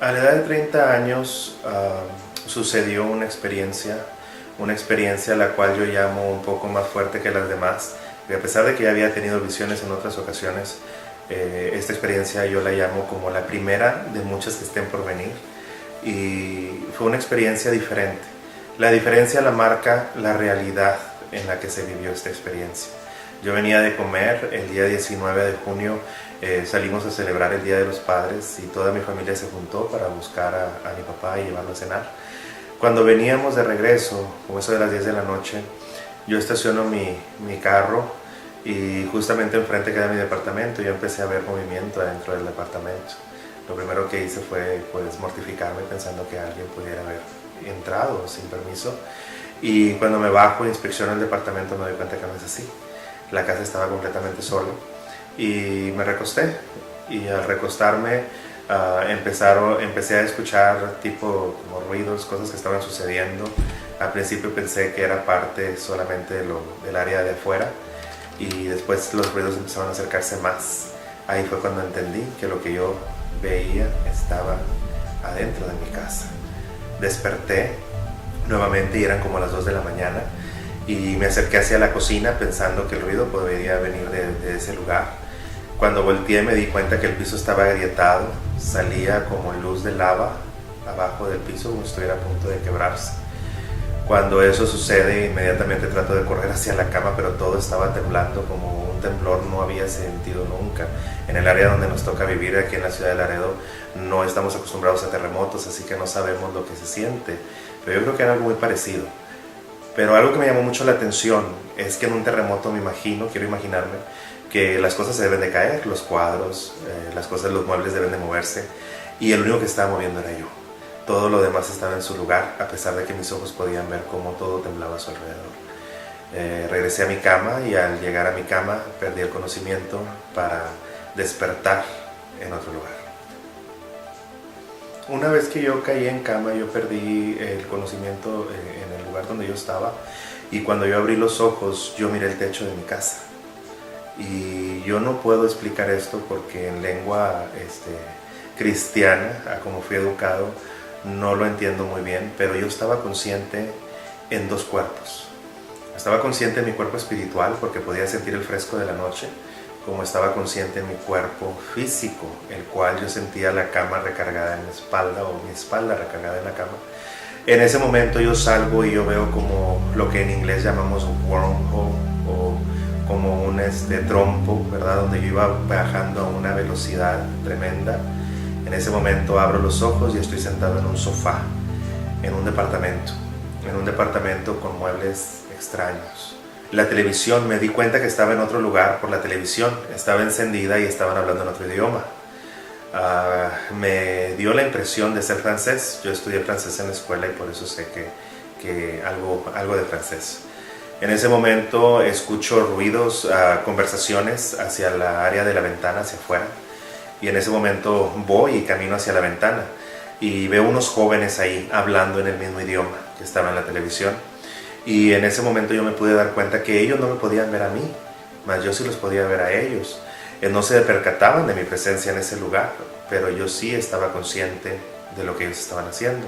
A la edad de 30 años sucedió una experiencia la cual yo llamo un poco más fuerte que las demás, y a pesar de que ya había tenido visiones en otras ocasiones, esta experiencia yo la llamo como la primera de muchas que estén por venir, y fue una experiencia diferente. La diferencia la marca la realidad en la que se vivió esta experiencia. Yo venía de comer el día 19 de junio, salimos a celebrar el Día de los Padres y toda mi familia se juntó para buscar a mi papá y llevarlo a cenar. Cuando veníamos de regreso, como eso de las 10 de la noche, yo estaciono mi carro y justamente enfrente queda mi departamento y yo empecé a ver movimiento adentro del departamento. Lo primero que hice fue pues mortificarme pensando que alguien pudiera haber entrado sin permiso, y cuando me bajo e inspecciono el departamento me doy cuenta que no es así. La casa estaba completamente sola y me recosté, y al recostarme empecé a escuchar tipo como ruidos, cosas que estaban sucediendo. Al principio pensé que era parte solamente del área de afuera, y después los ruidos empezaron a acercarse más. Ahí fue cuando entendí que lo que yo veía estaba adentro de mi casa. Desperté nuevamente y eran como las 2 de la mañana, y me acerqué hacia la cocina pensando que el ruido podría venir de ese lugar. Cuando volteé me di cuenta que el piso estaba agrietado, salía como luz de lava abajo del piso como si estuviera a punto de quebrarse. Cuando eso sucede, inmediatamente trato de correr hacia la cama, pero todo estaba temblando como un temblor no había sentido nunca. En el área donde nos toca vivir, aquí en la ciudad de Laredo, no estamos acostumbrados a terremotos, así que no sabemos lo que se siente, pero yo creo que era algo muy parecido. Pero algo que me llamó mucho la atención es que en un terremoto quiero imaginarme que las cosas se deben de caer, los cuadros, las cosas, los muebles deben de moverse, y el único que estaba moviendo era yo. Todo lo demás estaba en su lugar, a pesar de que mis ojos podían ver cómo todo temblaba a su alrededor. Regresé a mi cama, y al llegar a mi cama perdí el conocimiento para despertar en otro lugar. Una vez que yo caí en cama, yo perdí el conocimiento en el lugar donde yo estaba, y cuando yo abrí los ojos yo miré el techo de mi casa. Y yo no puedo explicar esto porque en lengua cristiana, a como fui educado, no lo entiendo muy bien, pero yo estaba consciente en dos cuerpos. Estaba consciente en mi cuerpo espiritual porque podía sentir el fresco de la noche, como estaba consciente en mi cuerpo físico, el cual yo sentía la cama recargada en mi espalda, o mi espalda recargada en la cama. En ese momento yo salgo y yo veo como lo que en inglés llamamos wormhole, o como un trompo, ¿verdad? Donde yo iba bajando a una velocidad tremenda. En ese momento abro los ojos y estoy sentado en un sofá, en un departamento con muebles extraños. La televisión, me di cuenta que estaba en otro lugar por la televisión, estaba encendida y estaban hablando en otro idioma. Me dio la impresión de ser francés. Yo estudié francés en la escuela y por eso sé que algo de francés. En ese momento escucho ruidos, conversaciones hacia la área de la ventana, hacia afuera. Y en ese momento voy y camino hacia la ventana y veo unos jóvenes ahí hablando en el mismo idioma que estaba en la televisión. Y en ese momento yo me pude dar cuenta que ellos no me podían ver a mí, mas yo sí los podía ver a ellos. No se percataban de mi presencia en ese lugar, pero yo sí estaba consciente de lo que ellos estaban haciendo.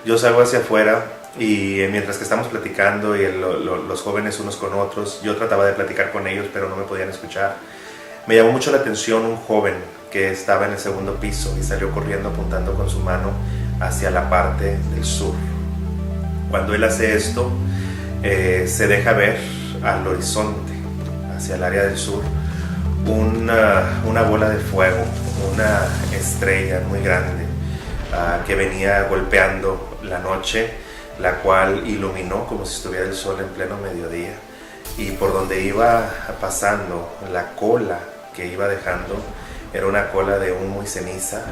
Yo salgo hacia afuera y mientras que estamos platicando y los jóvenes unos con otros, yo trataba de platicar con ellos, pero no me podían escuchar. Me llamó mucho la atención un joven que estaba en el segundo piso y salió corriendo apuntando con su mano hacia la parte del sur. Cuando él hace esto, se deja ver al horizonte, hacia el área del sur, una bola de fuego, una estrella muy grande que venía golpeando la noche, la cual iluminó como si estuviera el sol en pleno mediodía, y por donde iba pasando, la cola que iba dejando era una cola de humo y ceniza,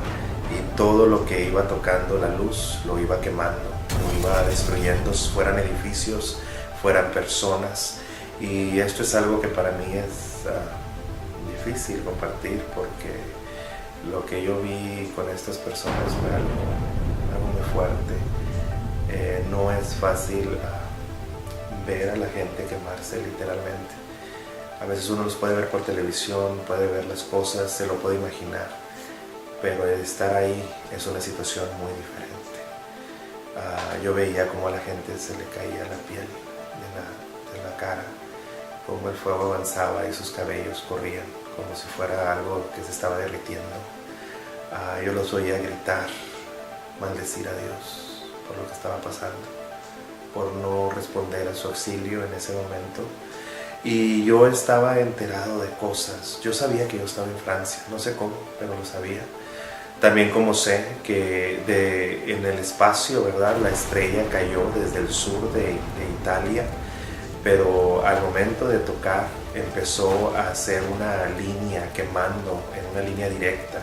y todo lo que iba tocando la luz lo iba quemando, lo iba destruyendo, fueran edificios, fueran personas. Y esto es algo que para mí es difícil compartir, porque lo que yo vi con estas personas fue algo muy fuerte. No es fácil ver a la gente quemarse literalmente. A veces uno los puede ver por televisión, puede ver las cosas, se lo puede imaginar, pero estar ahí es una situación muy diferente. Yo veía cómo a la gente se le caía la piel de la cara, cómo el fuego avanzaba y sus cabellos corrían como si fuera algo que se estaba derritiendo. Yo los oía gritar, maldecir a Dios por lo que estaba pasando, por no responder a su auxilio en ese momento. Y yo estaba enterado de cosas. Yo sabía que yo estaba en Francia, no sé cómo, pero lo sabía. También como sé que en el espacio, ¿verdad? La estrella cayó desde el sur de Italia, pero al momento de tocar empezó a hacer una línea quemando, en una línea directa,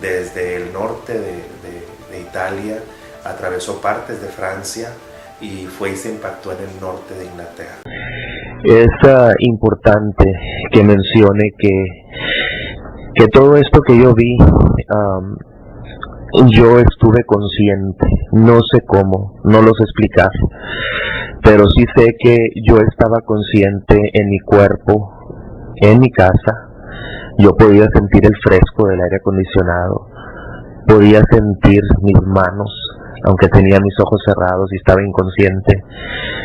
desde el norte de Italia, atravesó partes de Francia y fue y se impactó en el norte de Inglaterra. Es importante que mencione que todo esto que yo vi, yo estuve consciente, no sé cómo, no lo sé explicar, pero sí sé que yo estaba consciente en mi cuerpo, en mi casa. Yo podía sentir el fresco del aire acondicionado, podía sentir mis manos, aunque tenía mis ojos cerrados y estaba inconsciente,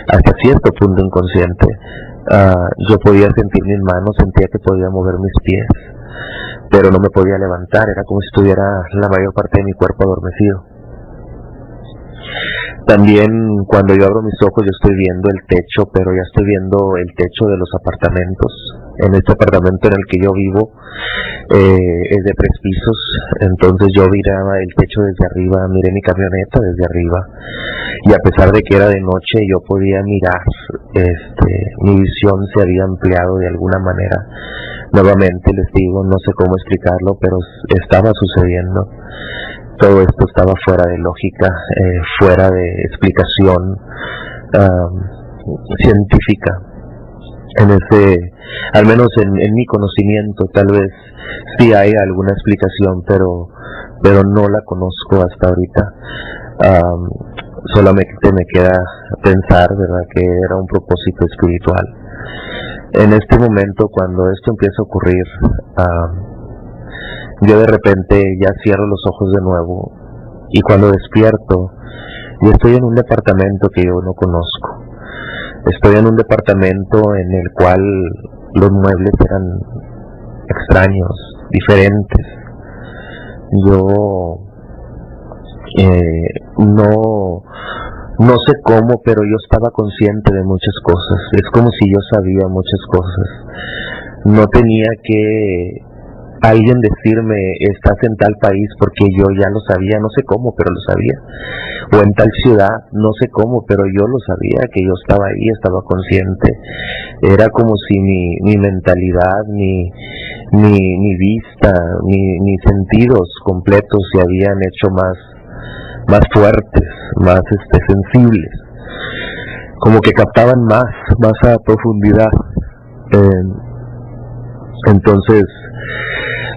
hasta cierto punto inconsciente. Yo podía sentir mis manos, sentía que podía mover mis pies, pero no me podía levantar, era como si estuviera la mayor parte de mi cuerpo adormecido. También cuando yo abro mis ojos yo estoy viendo el techo, pero ya estoy viendo el techo de los apartamentos. En este apartamento en el que yo vivo es de 3 pisos, entonces yo miraba el techo desde arriba, miré mi camioneta desde arriba, y a pesar de que era de noche yo podía mirar, mi visión se había ampliado de alguna manera. Nuevamente les digo, no sé cómo explicarlo, pero estaba sucediendo. Todo esto estaba fuera de lógica, fuera de explicación científica. Al menos en mi conocimiento, tal vez sí hay alguna explicación, pero no la conozco hasta ahorita. Solamente me queda pensar, ¿verdad?, que era un propósito espiritual. En este momento, cuando esto empieza a ocurrir, yo de repente ya cierro los ojos de nuevo, y cuando despierto, yo estoy en un departamento que yo no conozco. Estoy en un departamento en el cual los muebles eran extraños, diferentes. Yo no sé cómo, pero yo estaba consciente de muchas cosas. Es como si yo sabía muchas cosas. No tenía que alguien decirme, estás en tal país, porque yo ya lo sabía, no sé cómo, pero lo sabía. O en tal ciudad, no sé cómo, pero yo lo sabía, que yo estaba ahí, estaba consciente. Era como si mi mentalidad, mi vista, mis sentidos completos se habían hecho más fuertes, más sensibles. Como que captaban más a profundidad. Entonces,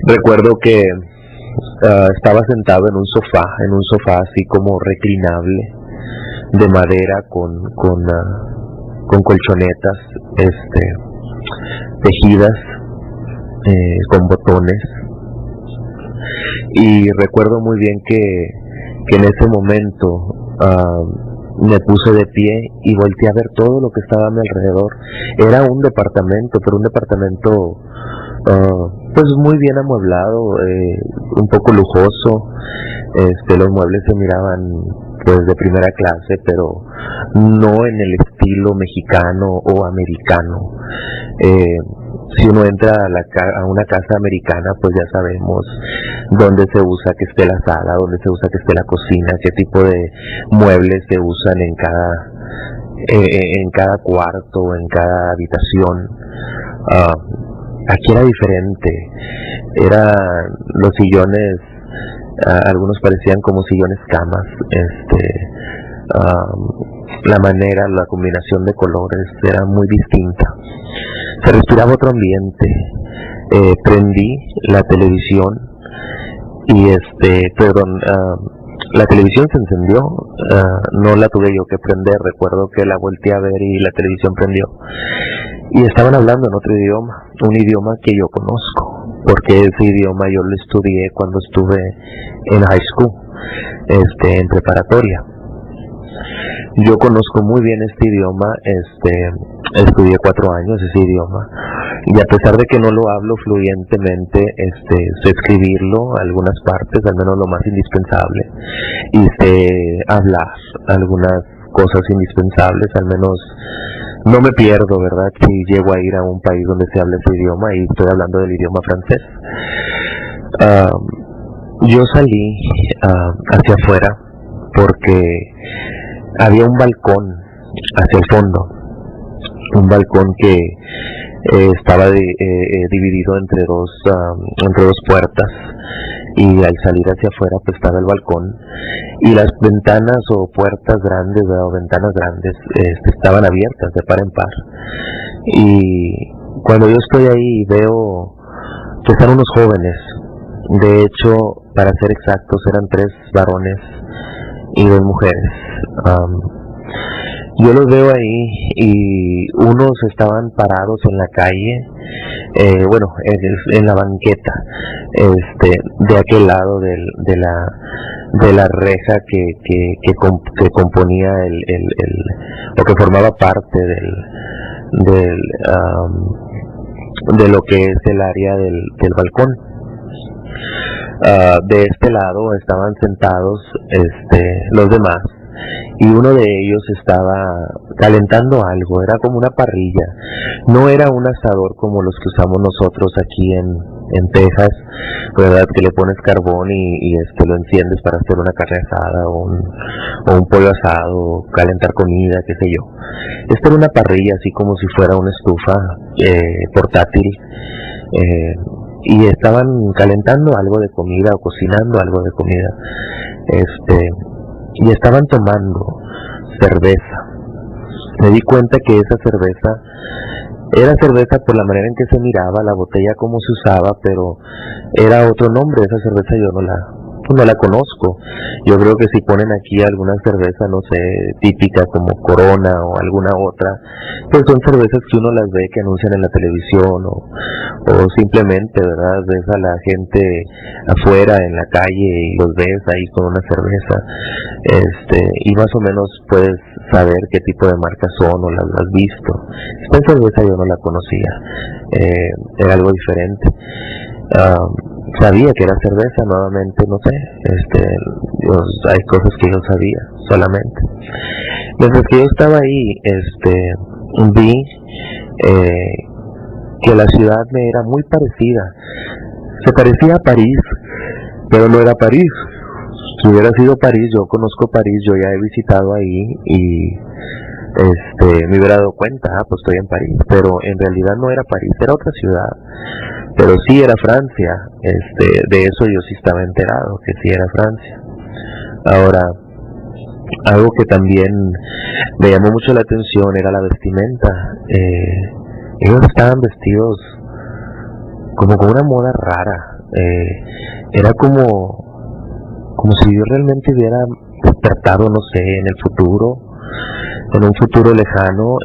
recuerdo que estaba sentado en un sofá así como reclinable, de madera con colchonetas tejidas, con botones. Y recuerdo muy bien que en ese momento me puse de pie y volteé a ver todo lo que estaba a mi alrededor. Era un departamento, pero un departamento pues muy bien amueblado, un poco lujoso. Los muebles se miraban pues de primera clase, pero no en el estilo mexicano o americano. Si uno entra a una casa americana, pues ya sabemos dónde se usa que esté la sala, dónde se usa que esté la cocina, qué tipo de muebles se usan en cada cuarto, en cada habitación. Aquí era diferente. Los sillones, algunos parecían como sillones camas. La combinación de colores era muy distinta. Se respiraba otro ambiente. Prendí la televisión y la televisión se encendió. No la tuve yo que prender. Recuerdo que la volteé a ver y la televisión prendió. Y estaban hablando en otro idioma, un idioma que yo conozco. porque ese idioma yo lo estudié cuando estuve en high school, en preparatoria. Yo conozco muy bien este idioma, estudié 4 años ese idioma, y a pesar de que no lo hablo fluyentemente, sé escribirlo, algunas partes, al menos lo más indispensable, y sé hablar algunas cosas indispensables, al menos no me pierdo, ¿verdad? Si llego a ir a un país donde se habla ese idioma, y estoy hablando del idioma francés. Yo salí hacia afuera porque había un balcón hacia el fondo, un balcón que estaba dividido entre dos puertas, y al salir hacia afuera pues estaba el balcón, y las ventanas o puertas grandes, o ventanas grandes estaban abiertas de par en par, y cuando yo estoy ahí veo que están unos jóvenes. De hecho, para ser exactos, eran 3 varones y 2 mujeres. Yo los veo ahí, y unos estaban parados en la calle, en la banqueta, de aquel lado de la reja que componía o que formaba parte de lo que es el área del balcón. De este lado estaban sentados los demás, y uno de ellos estaba calentando algo. Era como una parrilla, no era un asador como los que usamos nosotros aquí en Texas, ¿verdad? Que le pones carbón y lo enciendes para hacer una carne asada o un pollo asado, calentar comida, qué sé yo. Esta era una parrilla, así como si fuera una estufa portátil, y estaban calentando algo de comida o cocinando algo de comida, y estaban tomando cerveza. Me di cuenta que esa cerveza era cerveza por la manera en que se miraba, la botella como se usaba, pero era otro nombre. Esa cerveza yo no la conozco. Yo creo que si ponen aquí alguna cerveza, no sé, típica como Corona o alguna otra, pues son cervezas que uno las ve que anuncian en la televisión, o simplemente, ¿verdad? Ves a la gente afuera en la calle y los ves ahí con una cerveza, y más o menos puedes saber qué tipo de marcas son, o las has visto. Esta cerveza yo no la conocía, era algo diferente. Sabía que era cerveza, nuevamente, no sé, hay cosas que yo sabía solamente. Mientras que yo estaba ahí, vi que la ciudad me era muy parecida. Se parecía a París, pero no era París. Si hubiera sido París, yo conozco París, yo ya he visitado ahí, y me hubiera dado cuenta, pues estoy en París, pero en realidad no era París, era otra ciudad. Pero sí era Francia, de eso yo sí estaba enterado, que sí era Francia. Ahora, algo que también me llamó mucho la atención era la vestimenta. Ellos estaban vestidos como con una moda rara. Era como si yo realmente hubiera despertado, no sé, en un futuro lejano,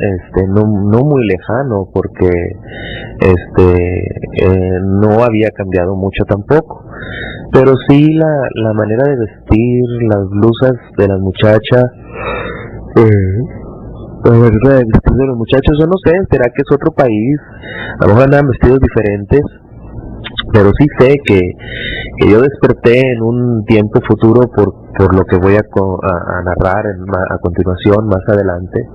no muy lejano, porque no había cambiado mucho tampoco, pero sí la manera de vestir, las blusas de las muchachas, la manera de vestir de los muchachos, yo no sé, será que es otro país, a lo mejor andan vestidos diferentes, pero sí sé que yo desperté en un tiempo futuro por lo que voy a narrar a continuación, más adelante.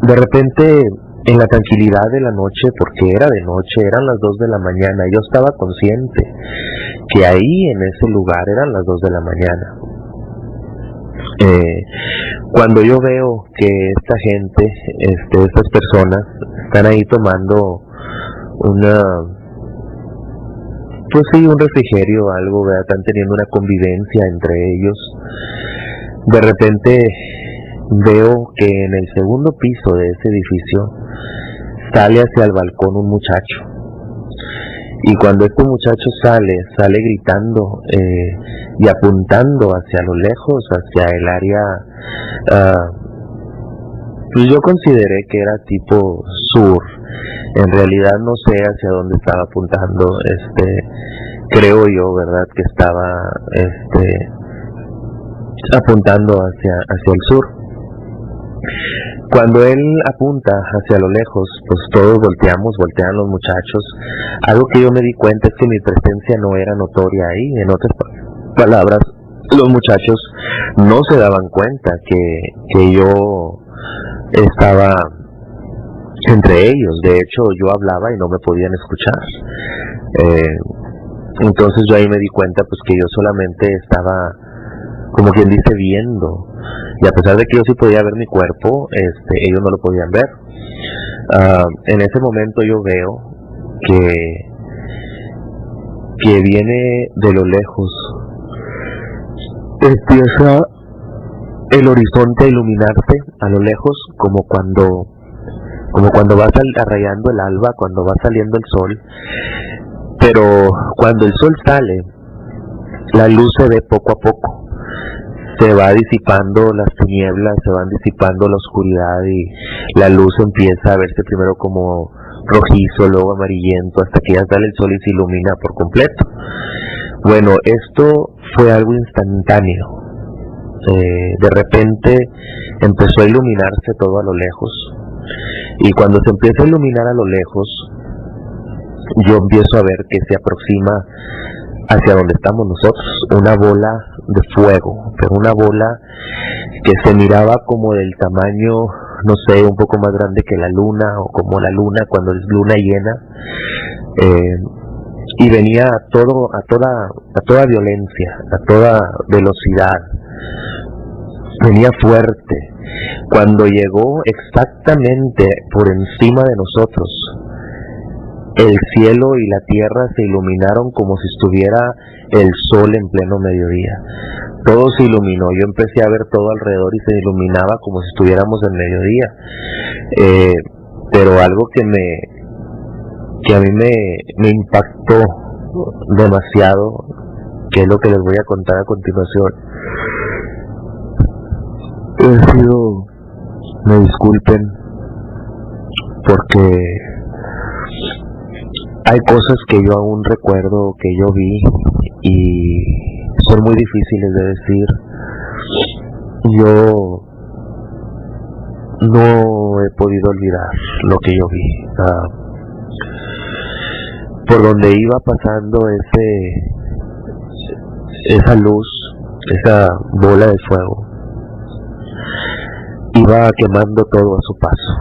De repente, en la tranquilidad de la noche, porque era de noche, eran las 2 de la mañana, yo estaba consciente que ahí en ese lugar eran las 2 de la mañana. Cuando yo veo que esta gente, estas personas, están ahí tomando un refrigerio, algo, ¿verdad? Están teniendo una convivencia entre ellos. De repente veo que en el segundo piso de ese edificio sale hacia el balcón un muchacho, y cuando este muchacho sale gritando y apuntando hacia lo lejos, hacia el área Pues yo consideré que era tipo sur. En realidad no sé hacia dónde estaba apuntando. Creo yo, ¿verdad? Que estaba apuntando hacia el sur. Cuando él apunta hacia lo lejos, pues todos voltean los muchachos. Algo que yo me di cuenta es que mi presencia no era notoria ahí. En otras palabras, los muchachos no se daban cuenta que yo estaba entre ellos. De hecho, yo hablaba y no me podían escuchar. Entonces yo ahí me di cuenta pues que yo solamente estaba, como quien dice, viendo. Y a pesar de que yo sí podía ver mi cuerpo, ellos no lo podían ver. En ese momento yo veo que viene de lo lejos, empieza el horizonte a iluminarse a lo lejos, como cuando va rayando el alba, cuando va saliendo el sol. Pero cuando el sol sale, la luz se ve poco a poco. Se va disipando las tinieblas, se van disipando la oscuridad y la luz empieza a verse primero como rojizo, luego amarillento, hasta que ya sale el sol y se ilumina por completo. Bueno, esto fue algo instantáneo. De repente empezó a iluminarse todo a lo lejos, y cuando se empieza a iluminar a lo lejos, yo empiezo a ver que se aproxima hacia donde estamos nosotros, una bola de fuego, pero una bola que se miraba como del tamaño, no sé, un poco más grande que la luna, o como la luna cuando es luna llena, y venía a toda violencia, a toda velocidad, venía fuerte. Cuando llegó exactamente por encima de nosotros, el cielo y la tierra se iluminaron como si estuviera el sol en pleno mediodía. Todo se iluminó, yo empecé a ver todo alrededor y se iluminaba como si estuviéramos en mediodía. Pero algo que a mí me impactó demasiado, que es lo que les voy a contar a continuación, me disculpen, porque hay cosas que yo aún recuerdo, que yo vi, y son muy difíciles de decir. Yo no he podido olvidar lo que yo vi. Por donde iba pasando esa luz, esa bola de fuego, iba quemando todo a su paso.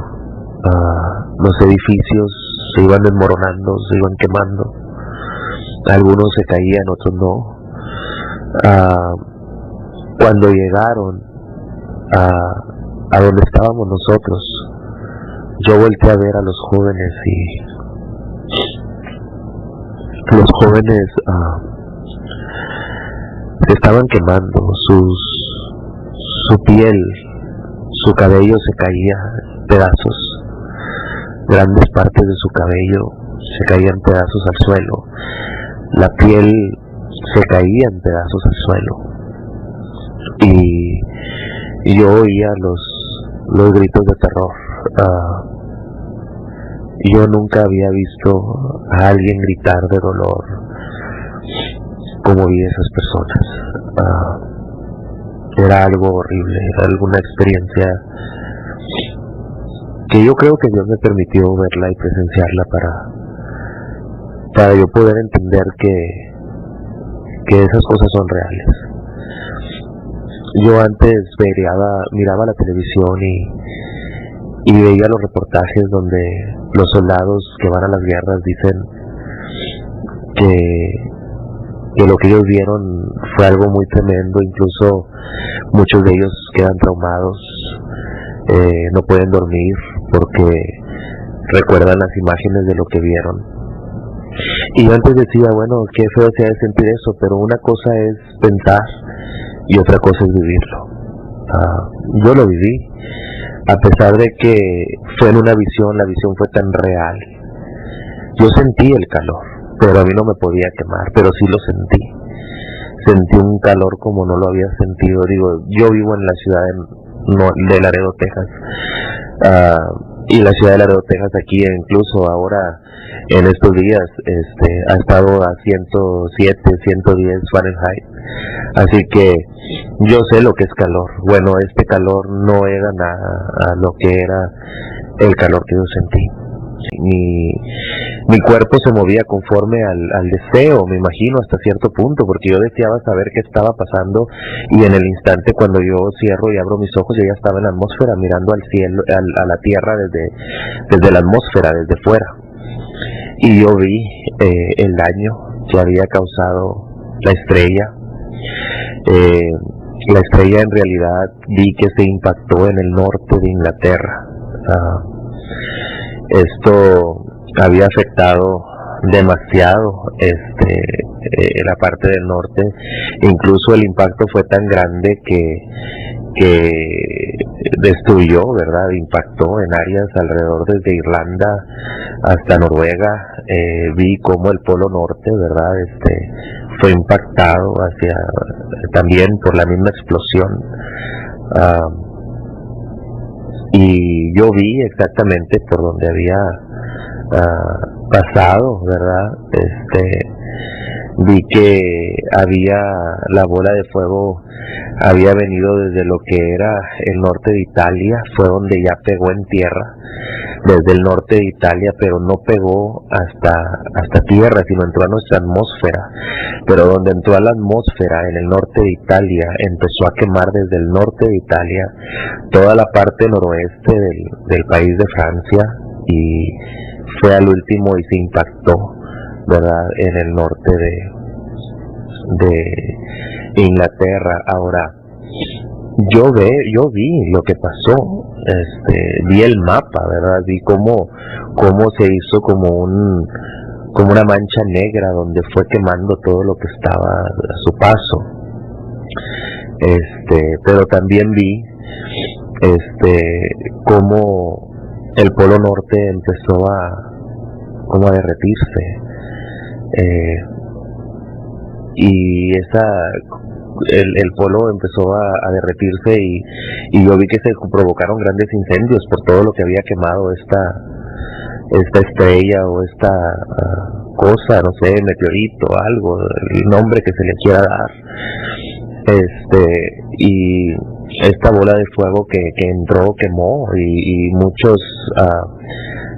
Los edificios se iban desmoronando, se iban quemando. Algunos se caían, otros no. Cuando llegaron a donde estábamos nosotros, yo volteé a ver a los jóvenes, y los jóvenes se estaban quemando, su piel, su cabello se caía en pedazos. Grandes partes de su cabello se caían pedazos al suelo. La piel se caía en pedazos al suelo. Y yo oía los gritos de terror. Yo nunca había visto a alguien gritar de dolor como vi a esas personas. Era algo horrible, era alguna experiencia que yo creo que Dios me permitió verla y presenciarla para yo poder entender que esas cosas son reales. Yo antes miraba la televisión y veía los reportajes donde los soldados que van a las guerras dicen que lo que ellos vieron fue algo muy tremendo. Incluso muchos de ellos quedan traumados, no pueden dormir porque recuerdan las imágenes de lo que vieron. Y yo antes decía, bueno, qué feo sea de sentir eso, pero una cosa es pensar y otra cosa es vivirlo. Yo lo viví, a pesar de que fue en una visión, la visión fue tan real. Yo sentí el calor, pero a mí no me podía quemar, pero sí lo sentí. Sentí un calor como no lo había sentido. Digo, yo vivo en la ciudad de Laredo, Texas. Y la ciudad de Laredo, Texas, aquí incluso ahora en estos días ha estado a 107, 110 Fahrenheit. Así que yo sé lo que es calor. Bueno, este calor no era nada a lo que era el calor que yo sentí. Mi cuerpo se movía conforme al deseo, me imagino, hasta cierto punto, porque yo deseaba saber qué estaba pasando, y en el instante cuando yo cierro y abro mis ojos, yo ya estaba en la atmósfera, mirando al cielo, a la tierra desde la atmósfera, desde fuera. Y yo vi el daño que había causado la estrella. La estrella en realidad vi que se impactó en el norte de Inglaterra. Esto había afectado demasiado la parte del norte. Incluso el impacto fue tan grande que destruyó, ¿verdad? Impactó en áreas alrededor, desde Irlanda hasta Noruega. Vi cómo el polo norte, ¿verdad? Fue impactado también por la misma explosión. Y yo vi exactamente por donde había pasado, ¿verdad? Vi que la bola de fuego había venido desde lo que era el norte de Italia, fue donde ya pegó en tierra, desde el norte de Italia, pero no pegó hasta tierra, sino entró a nuestra atmósfera. Pero donde entró a la atmósfera, en el norte de Italia, empezó a quemar desde el norte de Italia toda la parte noroeste del país de Francia, y fue al último y se impactó, ¿verdad?, en el norte de Inglaterra. Ahora, yo vi lo que pasó, vi el mapa, ¿verdad? Vi cómo se hizo como una mancha negra donde fue quemando todo lo que estaba a su paso. Pero también vi cómo el polo norte empezó a derretirse, y el polo empezó a derretirse, y yo vi que se provocaron grandes incendios por todo lo que había quemado esta estrella o esta cosa, no sé, meteorito, algo, el nombre que se le quiera dar. Y esta bola de fuego que entró, quemó, y muchos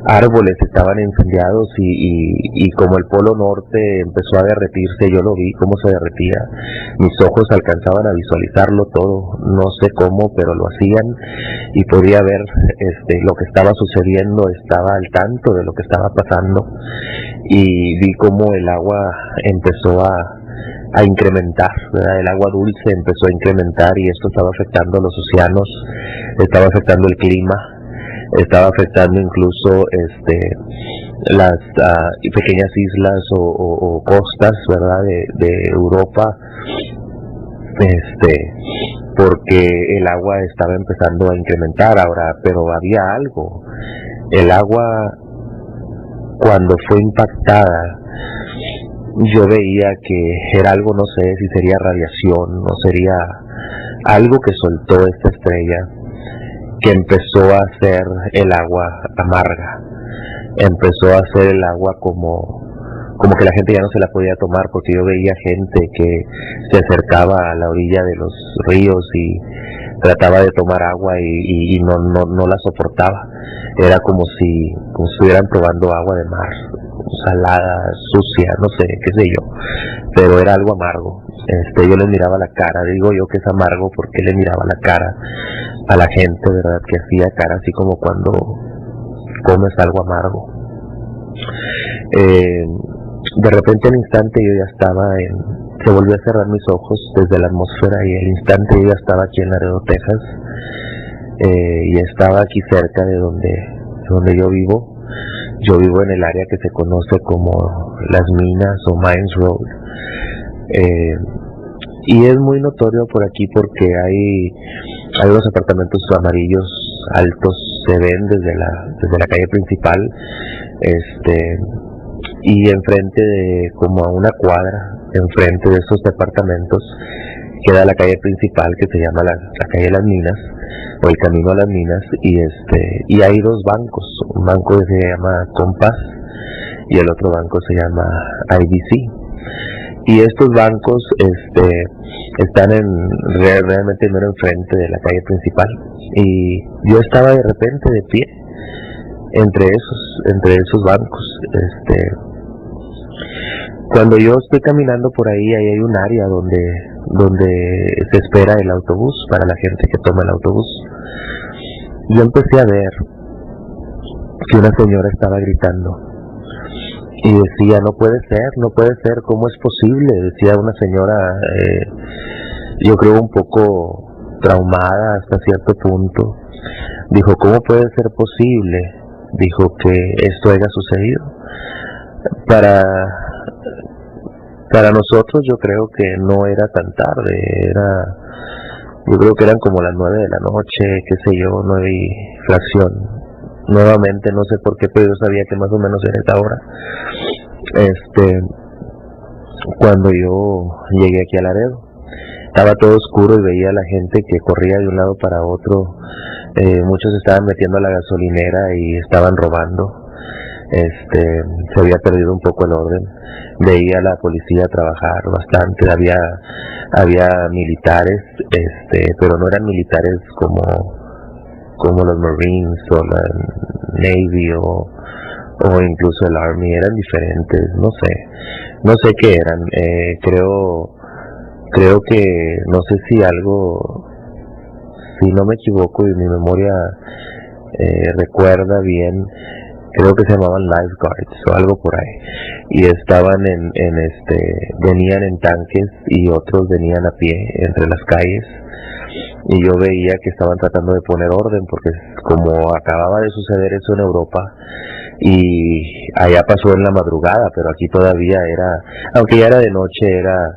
árboles estaban incendiados, y como el polo norte empezó a derretirse, yo lo vi cómo se derretía. Mis ojos alcanzaban a visualizarlo todo, no sé cómo, pero lo hacían, y podía ver lo que estaba sucediendo, estaba al tanto de lo que estaba pasando, y vi cómo el agua empezó a incrementar, ¿verdad? El agua dulce empezó a incrementar, y esto estaba afectando los océanos, estaba afectando el clima, estaba afectando incluso las pequeñas islas o costas, ¿verdad?, de Europa, porque el agua estaba empezando a incrementar. Ahora, pero había algo, el agua, cuando fue impactada, yo veía que era algo, no sé si sería radiación, no sería algo que soltó esta estrella, que empezó a hacer el agua amarga, empezó a hacer el agua como que la gente ya no se la podía tomar, porque yo veía gente que se acercaba a la orilla de los ríos y trataba de tomar agua y no la soportaba. Era como si estuvieran probando agua de mar, salada, sucia, no sé, qué sé yo, pero era algo amargo. Yo le miraba la cara, digo yo que es amargo porque le miraba la cara a la gente, ¿verdad?, que hacía cara así como cuando comes algo amargo. De repente, al instante, yo ya estaba se volvió a cerrar mis ojos desde la atmósfera, y al instante yo ya estaba aquí en Laredo, Texas, y estaba aquí cerca de donde yo vivo. Yo vivo en el área que se conoce como Las Minas o Mines Road, y es muy notorio por aquí porque hay unos apartamentos amarillos altos, se ven desde la calle principal, y enfrente, como a una cuadra enfrente de estos departamentos, queda la calle principal que se llama la calle de las Minas, o el camino a las Minas, y hay dos bancos, un banco que se llama Compass y el otro banco se llama IBC. Y estos bancos están realmente mero enfrente de la calle principal. Y yo estaba de repente de pie entre esos bancos. Cuando yo estoy caminando por ahí hay un área donde se espera el autobús para la gente que toma el autobús. Yo empecé a ver que una señora estaba gritando y decía, no puede ser, ¿cómo es posible? Decía una señora, yo creo un poco traumada hasta cierto punto. Dijo, ¿cómo puede ser posible? Dijo que esto haya sucedido. Para nosotros yo creo que no era tan tarde, yo creo que eran como las 9 de la noche, qué sé yo, 9 y fracción. Nuevamente, no sé por qué, pero yo sabía que más o menos era esa hora. Cuando yo llegué aquí a Laredo, estaba todo oscuro y veía a la gente que corría de un lado para otro. Muchos estaban metiendo a la gasolinera y estaban robando. Se había perdido un poco el orden. Veía a la policía trabajar bastante, había militares, pero no eran militares como los Marines o la Navy o incluso el Army, eran diferentes, no sé qué eran. Creo que, no sé si no me equivoco y mi memoria recuerda bien, creo que se llamaban lifeguards o algo por ahí, y estaban venían en tanques y otros venían a pie entre las calles, y yo veía que estaban tratando de poner orden, porque como acababa de suceder eso en Europa, y allá pasó en la madrugada, pero aquí todavía aunque ya era de noche, era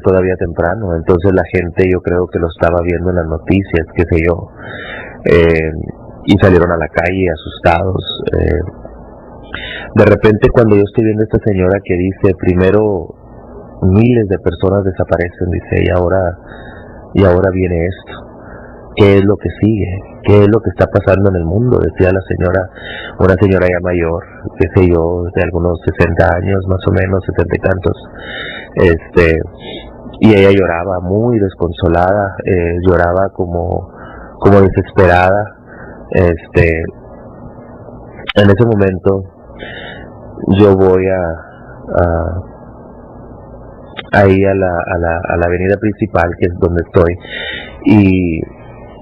todavía temprano. Entonces la gente, yo creo que lo estaba viendo en las noticias, qué sé yo, y salieron a la calle asustados. De repente, cuando yo estoy viendo a esta señora que dice, primero miles de personas desaparecen, dice, y ahora viene esto, ¿qué es lo que sigue? ¿Qué es lo que está pasando en el mundo? Decía la señora, una señora ya mayor, qué sé yo, de algunos 60 años, más o menos, 70 y tantos, y ella lloraba muy desconsolada, lloraba como desesperada. En ese momento yo voy ahí a la avenida principal, que es donde estoy, y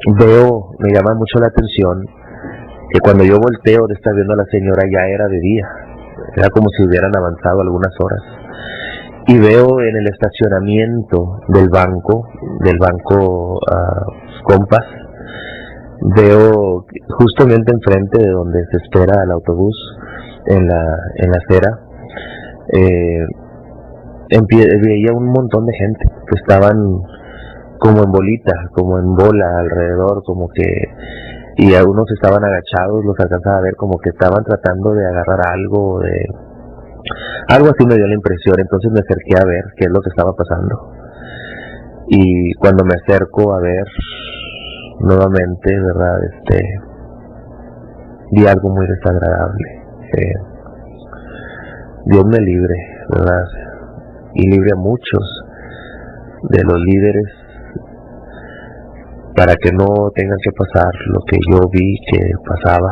me llama mucho la atención que cuando yo volteo de estar viendo a la señora ya era de día, era como si hubieran avanzado algunas horas, y veo en el estacionamiento del banco Compass, veo justamente enfrente de donde se espera el autobús, en la acera, veía un montón de gente que estaban como en bolita, como en bola alrededor, y algunos estaban agachados, los alcanzaba a ver como que estaban tratando de agarrar algo así me dio la impresión. Entonces me acerqué a ver qué es lo que estaba pasando, y cuando me acerco a ver nuevamente, verdad, vi algo muy desagradable. Dios me libre, verdad, y libre a muchos de los líderes, para que no tengan que pasar lo que yo vi que pasaba.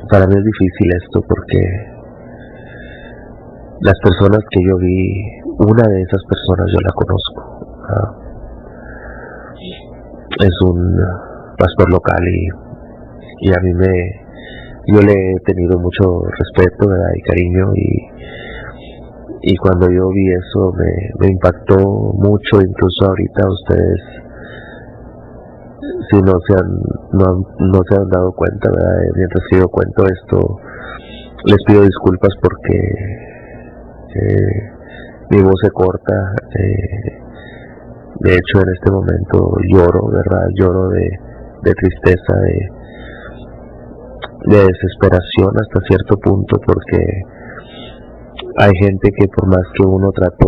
Para mí es difícil esto, porque las personas que yo vi, una de esas personas yo la conozco. Es un pastor local, y a mí yo le he tenido mucho respeto, ¿verdad?, y cariño, y cuando yo vi eso me impactó mucho. Incluso ahorita ustedes, si no se han dado cuenta, ¿verdad?, mientras que yo cuento esto, les pido disculpas porque mi voz se corta. De hecho, en este momento lloro, ¿verdad? Lloro de tristeza, de desesperación hasta cierto punto, porque hay gente que por más que uno trate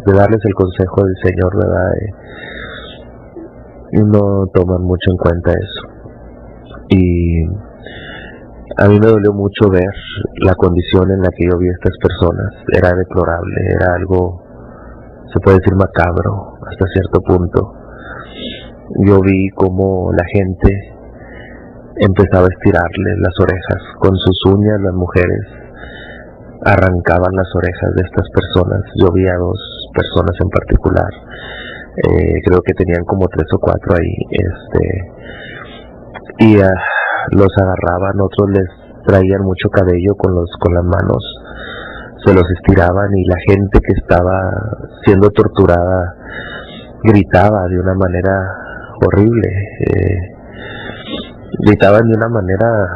de darles el consejo del Señor, ¿verdad? No toman mucho en cuenta eso. Y a mí me dolió mucho ver la condición en la que yo vi a estas personas. Era deplorable, era algo, se puede decir, macabro hasta cierto punto. Yo vi cómo la gente empezaba a estirarle las orejas con sus uñas. Las mujeres arrancaban las orejas de estas personas. Yo vi a 2 personas en particular, creo que tenían como 3 o 4 ahí, y los agarraban. Otros les traían mucho cabello con las manos, se los estiraban, y la gente que estaba siendo torturada gritaba de una manera horrible, gritaban de una manera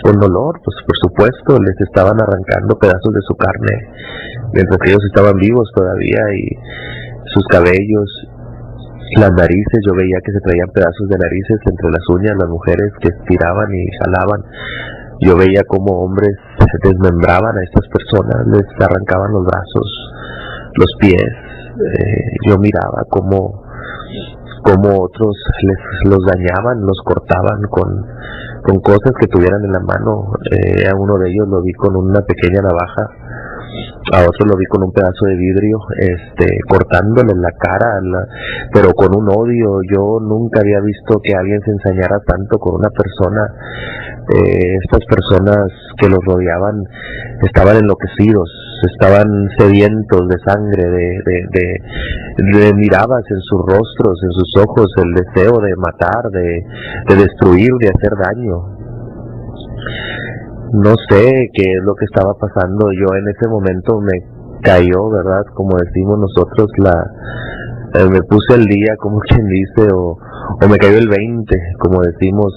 con dolor, pues por supuesto. Les estaban arrancando pedazos de su carne mientras que ellos estaban vivos todavía, y sus cabellos, las narices, yo veía que se traían pedazos de narices entre las uñas. Las mujeres que estiraban y jalaban, yo veía como hombres desmembraban a estas personas, les arrancaban los brazos, los pies. Yo miraba como otros los dañaban, los cortaban con cosas que tuvieran en la mano. A uno de ellos lo vi con una pequeña navaja, a otro lo vi con un pedazo de vidrio, cortándole la cara, pero con un odio. Yo nunca había visto que alguien se ensañara tanto con una persona. Estas personas que los rodeaban estaban enloquecidos, estaban sedientos de sangre, de mirabas en sus rostros, en sus ojos, el deseo de matar, de destruir, de hacer daño. No sé qué es lo que estaba pasando. Yo en ese momento me cayó, ¿verdad? Como decimos nosotros, me puse al día, como quien dice, o me cayó el 20, como decimos,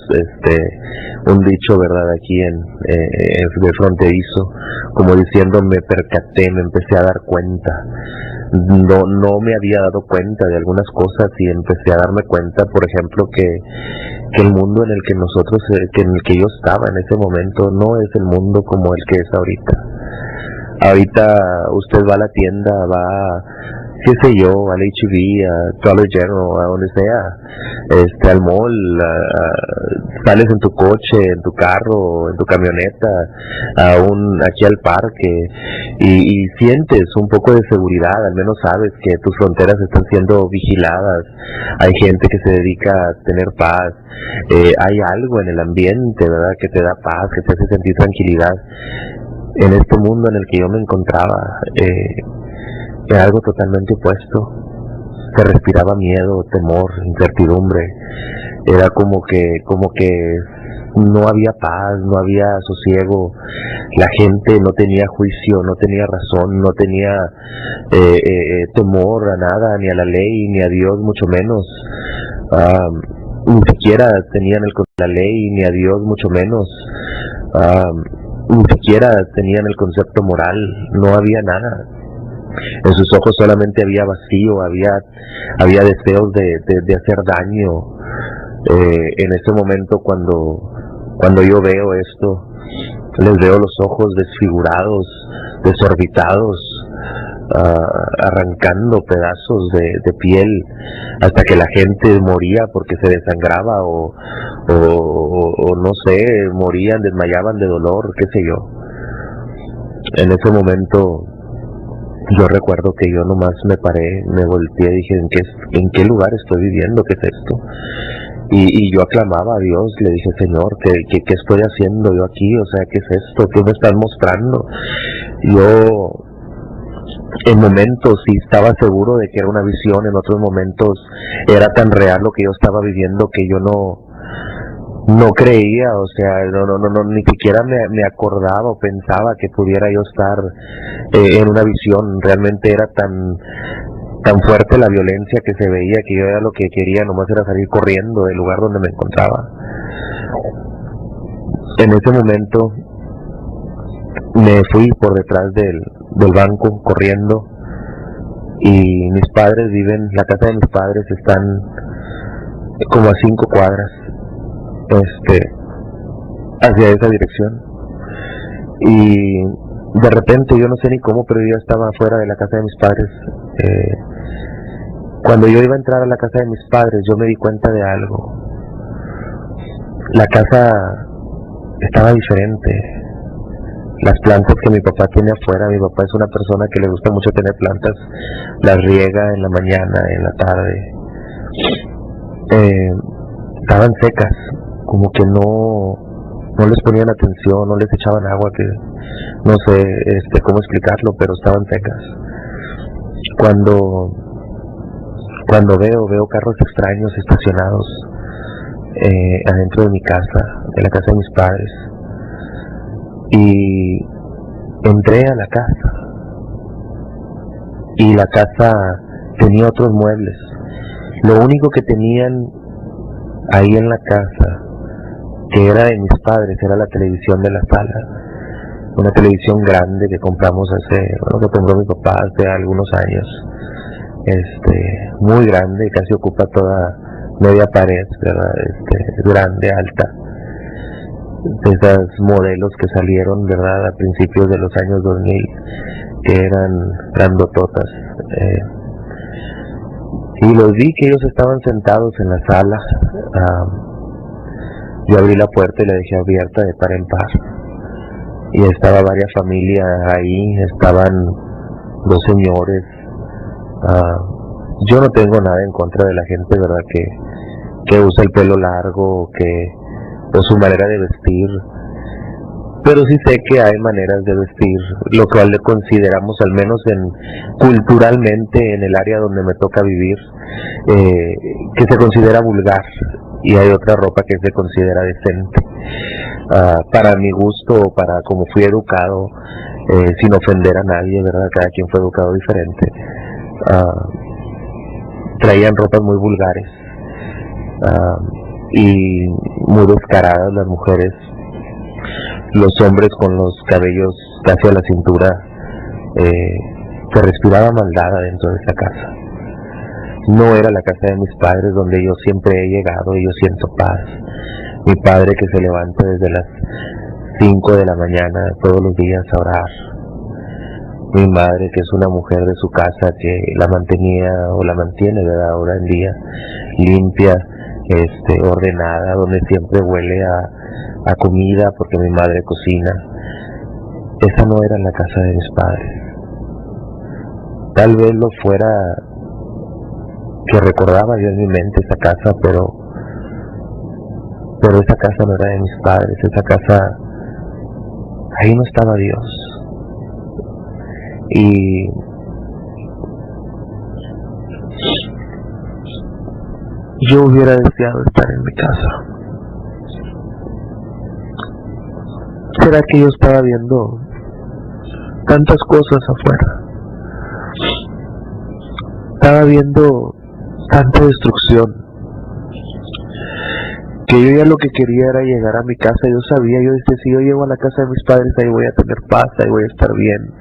un dicho, ¿verdad? Aquí de fronterizo, como diciendo, me percaté, me empecé a dar cuenta. No me había dado cuenta de algunas cosas, y empecé a darme cuenta, por ejemplo, que el mundo en el que nosotros, en el que yo estaba en ese momento, no es el mundo como el que es ahorita. Ahorita usted va a la tienda, va, qué sé yo, al H-E-B, a Dollar General, a donde sea, al mall, sales en tu coche, en tu carro, en tu camioneta, aquí al parque, y sientes un poco de seguridad. Al menos sabes que tus fronteras están siendo vigiladas. Hay gente que se dedica a tener paz. Hay algo en el ambiente, ¿verdad?, que te da paz, que te hace sentir tranquilidad. En este mundo en el que yo me encontraba, era algo totalmente opuesto. Se respiraba miedo, temor, incertidumbre. Era como que no había paz, no había sosiego. La gente no tenía juicio, no tenía razón, no tenía temor a nada, ni a la ley, ni a Dios, mucho menos. Ni siquiera tenían la ley, ni a Dios, mucho menos. Ni siquiera tenían el concepto moral. No había nada. En sus ojos solamente había vacío, había deseos de hacer daño. En ese momento, cuando yo veo esto, les veo los ojos desfigurados, desorbitados, arrancando pedazos de piel, hasta que la gente moría porque se desangraba, o no sé, morían, desmayaban de dolor, qué sé yo. En ese momento yo recuerdo que yo nomás me paré, me volteé y dije, ¿en qué lugar estoy viviendo? ¿Qué es esto? Y yo aclamaba a Dios, le dije, Señor, ¿qué estoy haciendo yo aquí? O sea, ¿qué es esto? ¿Qué me están mostrando? Yo, en momentos sí estaba seguro de que era una visión, en otros momentos era tan real lo que yo estaba viviendo que yo no creía, o sea, no, ni siquiera me acordaba o pensaba que pudiera yo estar en una visión. Realmente era tan fuerte la violencia que se veía que yo era lo que quería nomás era salir corriendo del lugar donde me encontraba. En ese momento me fui por detrás del banco corriendo, y mis padres la casa de mis padres están como a 5 cuadras hacia esa dirección, y De repente, yo no sé ni cómo, pero yo ya estaba afuera de la casa de mis padres. Cuando yo iba a entrar a la casa de mis padres, yo me di cuenta de algo. La casa estaba diferente. Las plantas que mi papá tiene afuera, mi papá es una persona que le gusta mucho tener plantas, las riega en la mañana, en la tarde. Estaban secas, como que no les ponían atención, no les echaban agua, que no sé cómo explicarlo, pero estaban secas. Cuando veo carros extraños estacionados adentro de mi casa, de la casa de mis padres, y entré a la casa, y la casa tenía otros muebles. Lo único que tenían ahí en la casa, que era de mis padres, era la televisión de la sala, una televisión grande que compramos que compró mi papá hace algunos años, muy grande, casi ocupa toda media pared, ¿verdad? Grande, alta, de esos modelos que salieron, ¿verdad?, a principios de los años 2000, que eran grandototas. Y los vi que ellos estaban sentados en la sala. Yo abrí la puerta y la dejé abierta de par en par. Y estaba varias familias ahí, estaban dos señores. Yo no tengo nada en contra de la gente, ¿verdad?, que usa el pelo largo, o su manera de vestir. Pero sí sé que hay maneras de vestir, lo cual le consideramos, al menos culturalmente, en el área donde me toca vivir, que se considera vulgar, y hay otra ropa que se considera decente. Para mi gusto, para como fui educado, sin ofender a nadie, ¿verdad? Cada quien fue educado diferente. Traían ropas muy vulgares y muy descaradas las mujeres. Los hombres con los cabellos casi a la cintura. Se respiraba maldad adentro de esa casa. No era la casa de mis padres donde yo siempre he llegado y yo siento paz. Mi padre que se levanta desde las 5 de la mañana todos los días a orar. Mi madre que es una mujer de su casa que la mantenía o la mantiene, ¿verdad?, ahora en día, limpia, ordenada, donde siempre huele a comida porque mi madre cocina. Esa no era la casa de mis padres. Tal vez lo fuera, que recordaba yo en mi mente esa casa, pero esa casa no era de mis padres. Esa casa, ahí no estaba Dios. Y yo hubiera deseado estar en mi casa. ¿Será que yo estaba viendo tantas cosas afuera? Estaba viendo tanta destrucción, que yo ya lo que quería era llegar a mi casa. Yo decía, si yo llego a la casa de mis padres, ahí voy a tener paz, ahí voy a estar bien,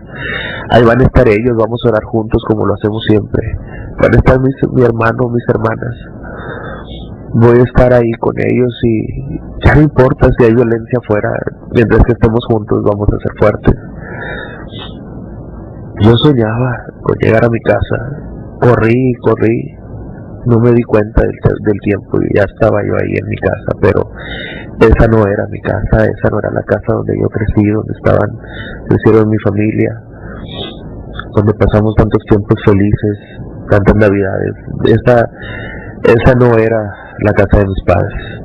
ahí van a estar ellos, vamos a orar juntos como lo hacemos siempre, van a estar mi hermano, mis hermanas, voy a estar ahí con ellos y ya no importa si hay violencia afuera, mientras que estemos juntos vamos a ser fuertes. Yo soñaba con llegar a mi casa, corrí, no me di cuenta del tiempo y ya estaba yo ahí en mi casa, pero esa no era mi casa, esa no era la casa donde yo crecí, donde crecieron mi familia, donde pasamos tantos tiempos felices, tantas navidades. Esa no era la casa de mis padres.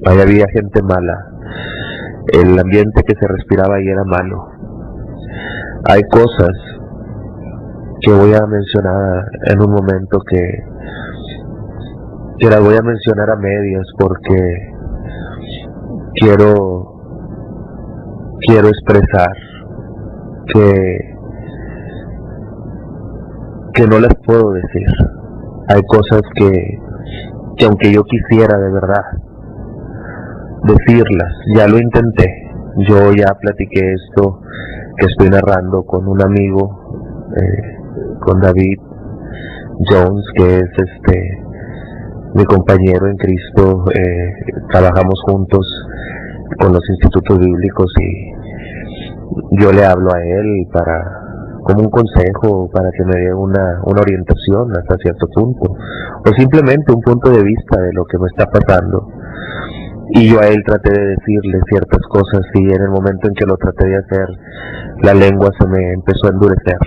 Ahí había gente mala, el ambiente que se respiraba ahí era malo. Hay cosas que voy a mencionar en un momento que las voy a mencionar a medias porque quiero expresar que no las puedo decir. Hay cosas que aunque yo quisiera de verdad decirlas, ya lo intenté. Yo ya platiqué esto que estoy narrando con un amigo, con David Jones, que es mi compañero en Cristo. Trabajamos juntos con los institutos bíblicos yo le hablo a él como un consejo, para que me dé una orientación hasta cierto punto, o simplemente un punto de vista de lo que me está pasando. Y yo a él traté de decirle ciertas cosas, y en el momento en que lo traté de hacer, la lengua se me empezó a endurecer.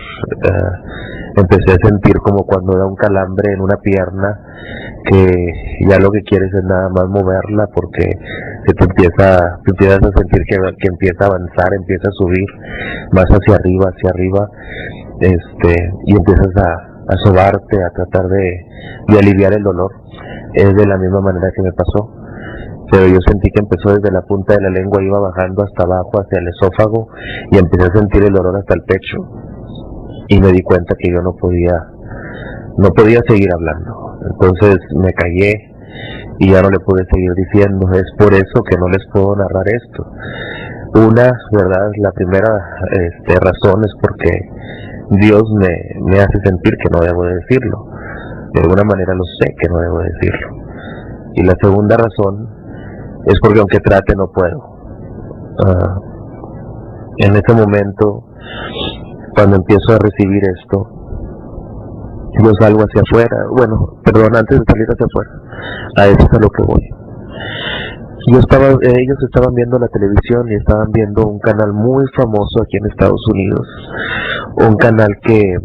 Empecé a sentir como cuando da un calambre en una pierna, que ya lo que quieres es nada más moverla, porque te empiezas a sentir que empieza a avanzar, empieza a subir más hacia arriba, y empiezas a sobarte, a tratar de aliviar el dolor. Es de la misma manera que me pasó, pero yo sentí que empezó desde la punta de la lengua, iba bajando hasta abajo, hacia el esófago, y empecé a sentir el dolor hasta el pecho, y me di cuenta que yo no podía seguir hablando. Entonces me callé y ya no le pude seguir diciendo. Es por eso que no les puedo narrar esto. Una, verdad, la primera razón es porque Dios me hace sentir que no debo de decirlo. De alguna manera lo sé que no debo decirlo. Y la segunda razón es porque aunque trate no puedo. En ese momento, cuando empiezo a recibir esto, yo salgo hacia afuera. Bueno, perdón, antes de salir hacia afuera, a eso es a lo que voy. Ellos estaban viendo la televisión y estaban viendo un canal muy famoso aquí en Estados Unidos, un canal que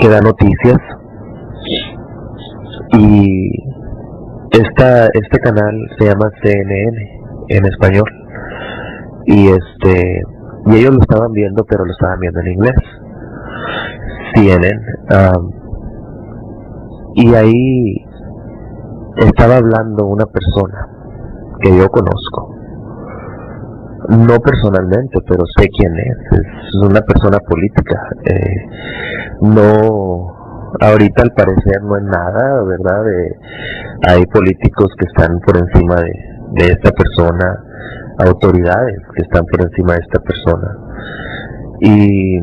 da noticias, y este canal se llama CNN en español, y ellos lo estaban viendo, pero lo estaban viendo en inglés. CNN. Y ahí estaba hablando una persona que yo conozco, no personalmente, pero sé quién es una persona política. No, ahorita al parecer no es nada, ¿verdad? Hay políticos que están por encima de esta persona, autoridades que están por encima de esta persona, y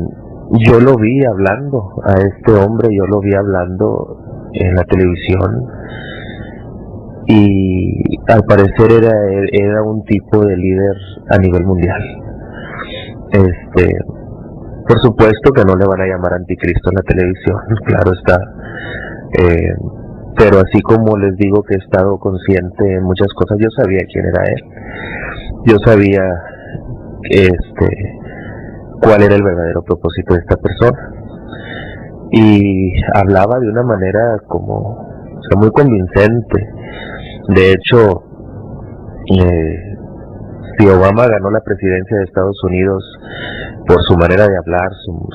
yo lo vi hablando a este hombre, yo lo vi hablando en la televisión, y al parecer era un tipo de líder a nivel mundial. Por supuesto que no le van a llamar anticristo en la televisión, claro está, pero así como les digo que he estado consciente en muchas cosas, yo sabía quién era él, yo sabía cuál era el verdadero propósito de esta persona, y hablaba de una manera muy convincente. De hecho, si Obama ganó la presidencia de Estados Unidos por su manera de hablar,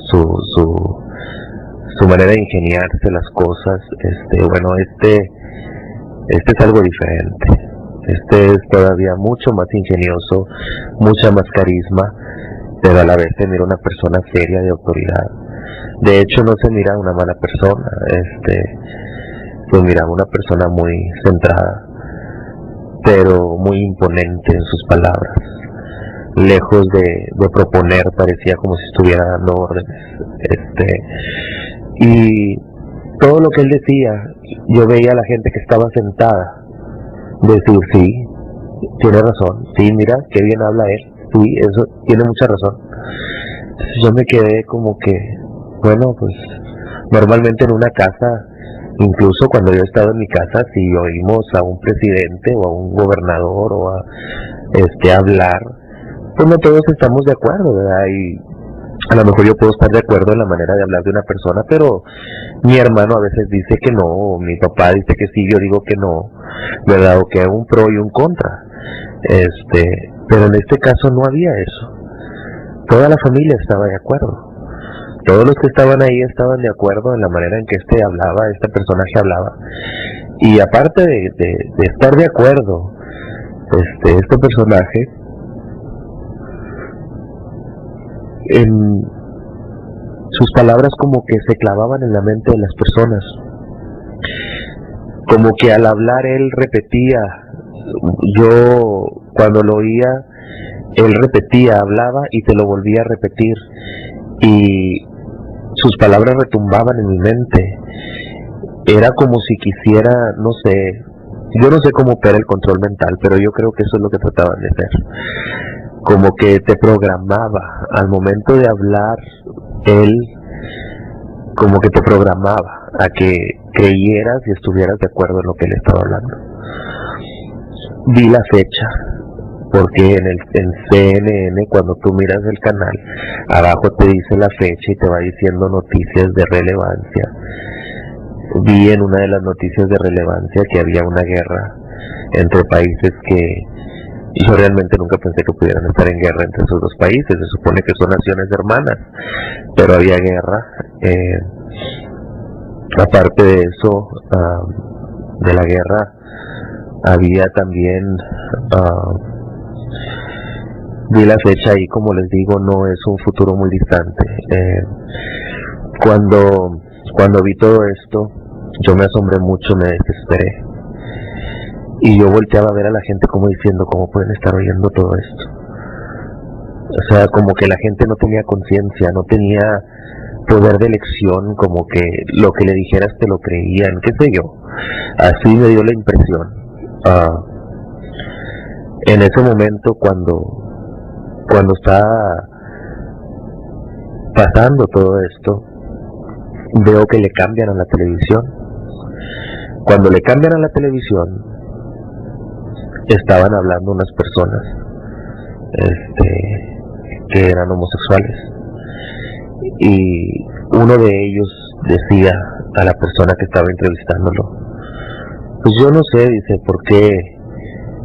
su manera de ingeniarse las cosas, este es algo diferente. Este es todavía mucho más ingenioso, mucha más carisma, pero a la vez se mira una persona seria, de autoridad. De hecho, no se mira una mala persona, se mira una persona muy centrada, pero muy imponente en sus palabras. Lejos de proponer, parecía como si estuviera dando órdenes. Y todo lo que él decía, yo veía a la gente que estaba sentada decir: sí, tiene razón, sí, mira, qué bien habla él, sí, eso tiene mucha razón. Entonces yo me quedé como que, bueno, pues normalmente en una casa, incluso cuando yo he estado en mi casa, si oímos a un presidente o a un gobernador o a hablar, pues no todos estamos de acuerdo, ¿verdad? Y a lo mejor yo puedo estar de acuerdo en la manera de hablar de una persona, pero mi hermano a veces dice que no, o mi papá dice que sí, yo digo que no, ¿verdad? O que hay un pro y un contra. Pero en este caso no había eso. Toda la familia estaba de acuerdo. Todos los que estaban ahí estaban de acuerdo en la manera en que hablaba, este personaje hablaba. Y aparte de estar de acuerdo, este personaje, en sus palabras como que se clavaban en la mente de las personas. Como que al hablar él repetía, yo cuando lo oía, él repetía, hablaba y te lo volvía a repetir. Y sus palabras retumbaban en mi mente. Era como si quisiera, no sé, yo no sé cómo opera el control mental, pero yo creo que eso es lo que trataban de hacer. como que te programaba al momento de hablar. Él como que te programaba a que creyeras y estuvieras de acuerdo en lo que él estaba hablando. Vi la fecha, porque en CNN, cuando tú miras el canal, abajo te dice la fecha y te va diciendo noticias de relevancia. Vi en una de las noticias de relevancia que había una guerra entre países que yo realmente nunca pensé que pudieran estar en guerra entre esos dos países. Se supone que son naciones hermanas, pero había guerra. Aparte de eso, de la guerra, había también, vi la fecha ahí, como les digo, no es un futuro muy distante. Cuando vi todo esto, yo me asombré mucho, me desesperé. Y yo volteaba a ver a la gente como diciendo, ¿cómo pueden estar oyendo todo esto? O sea, como que la gente no tenía conciencia, no tenía poder de elección, como que lo que le dijeras te lo creían, qué sé yo. Así me dio la impresión. En ese momento, cuando está pasando todo esto, veo que le cambian a la televisión. Cuando le cambian a la televisión, estaban hablando unas personas que eran homosexuales, y uno de ellos decía a la persona que estaba entrevistándolo, pues yo no sé, dice, por qué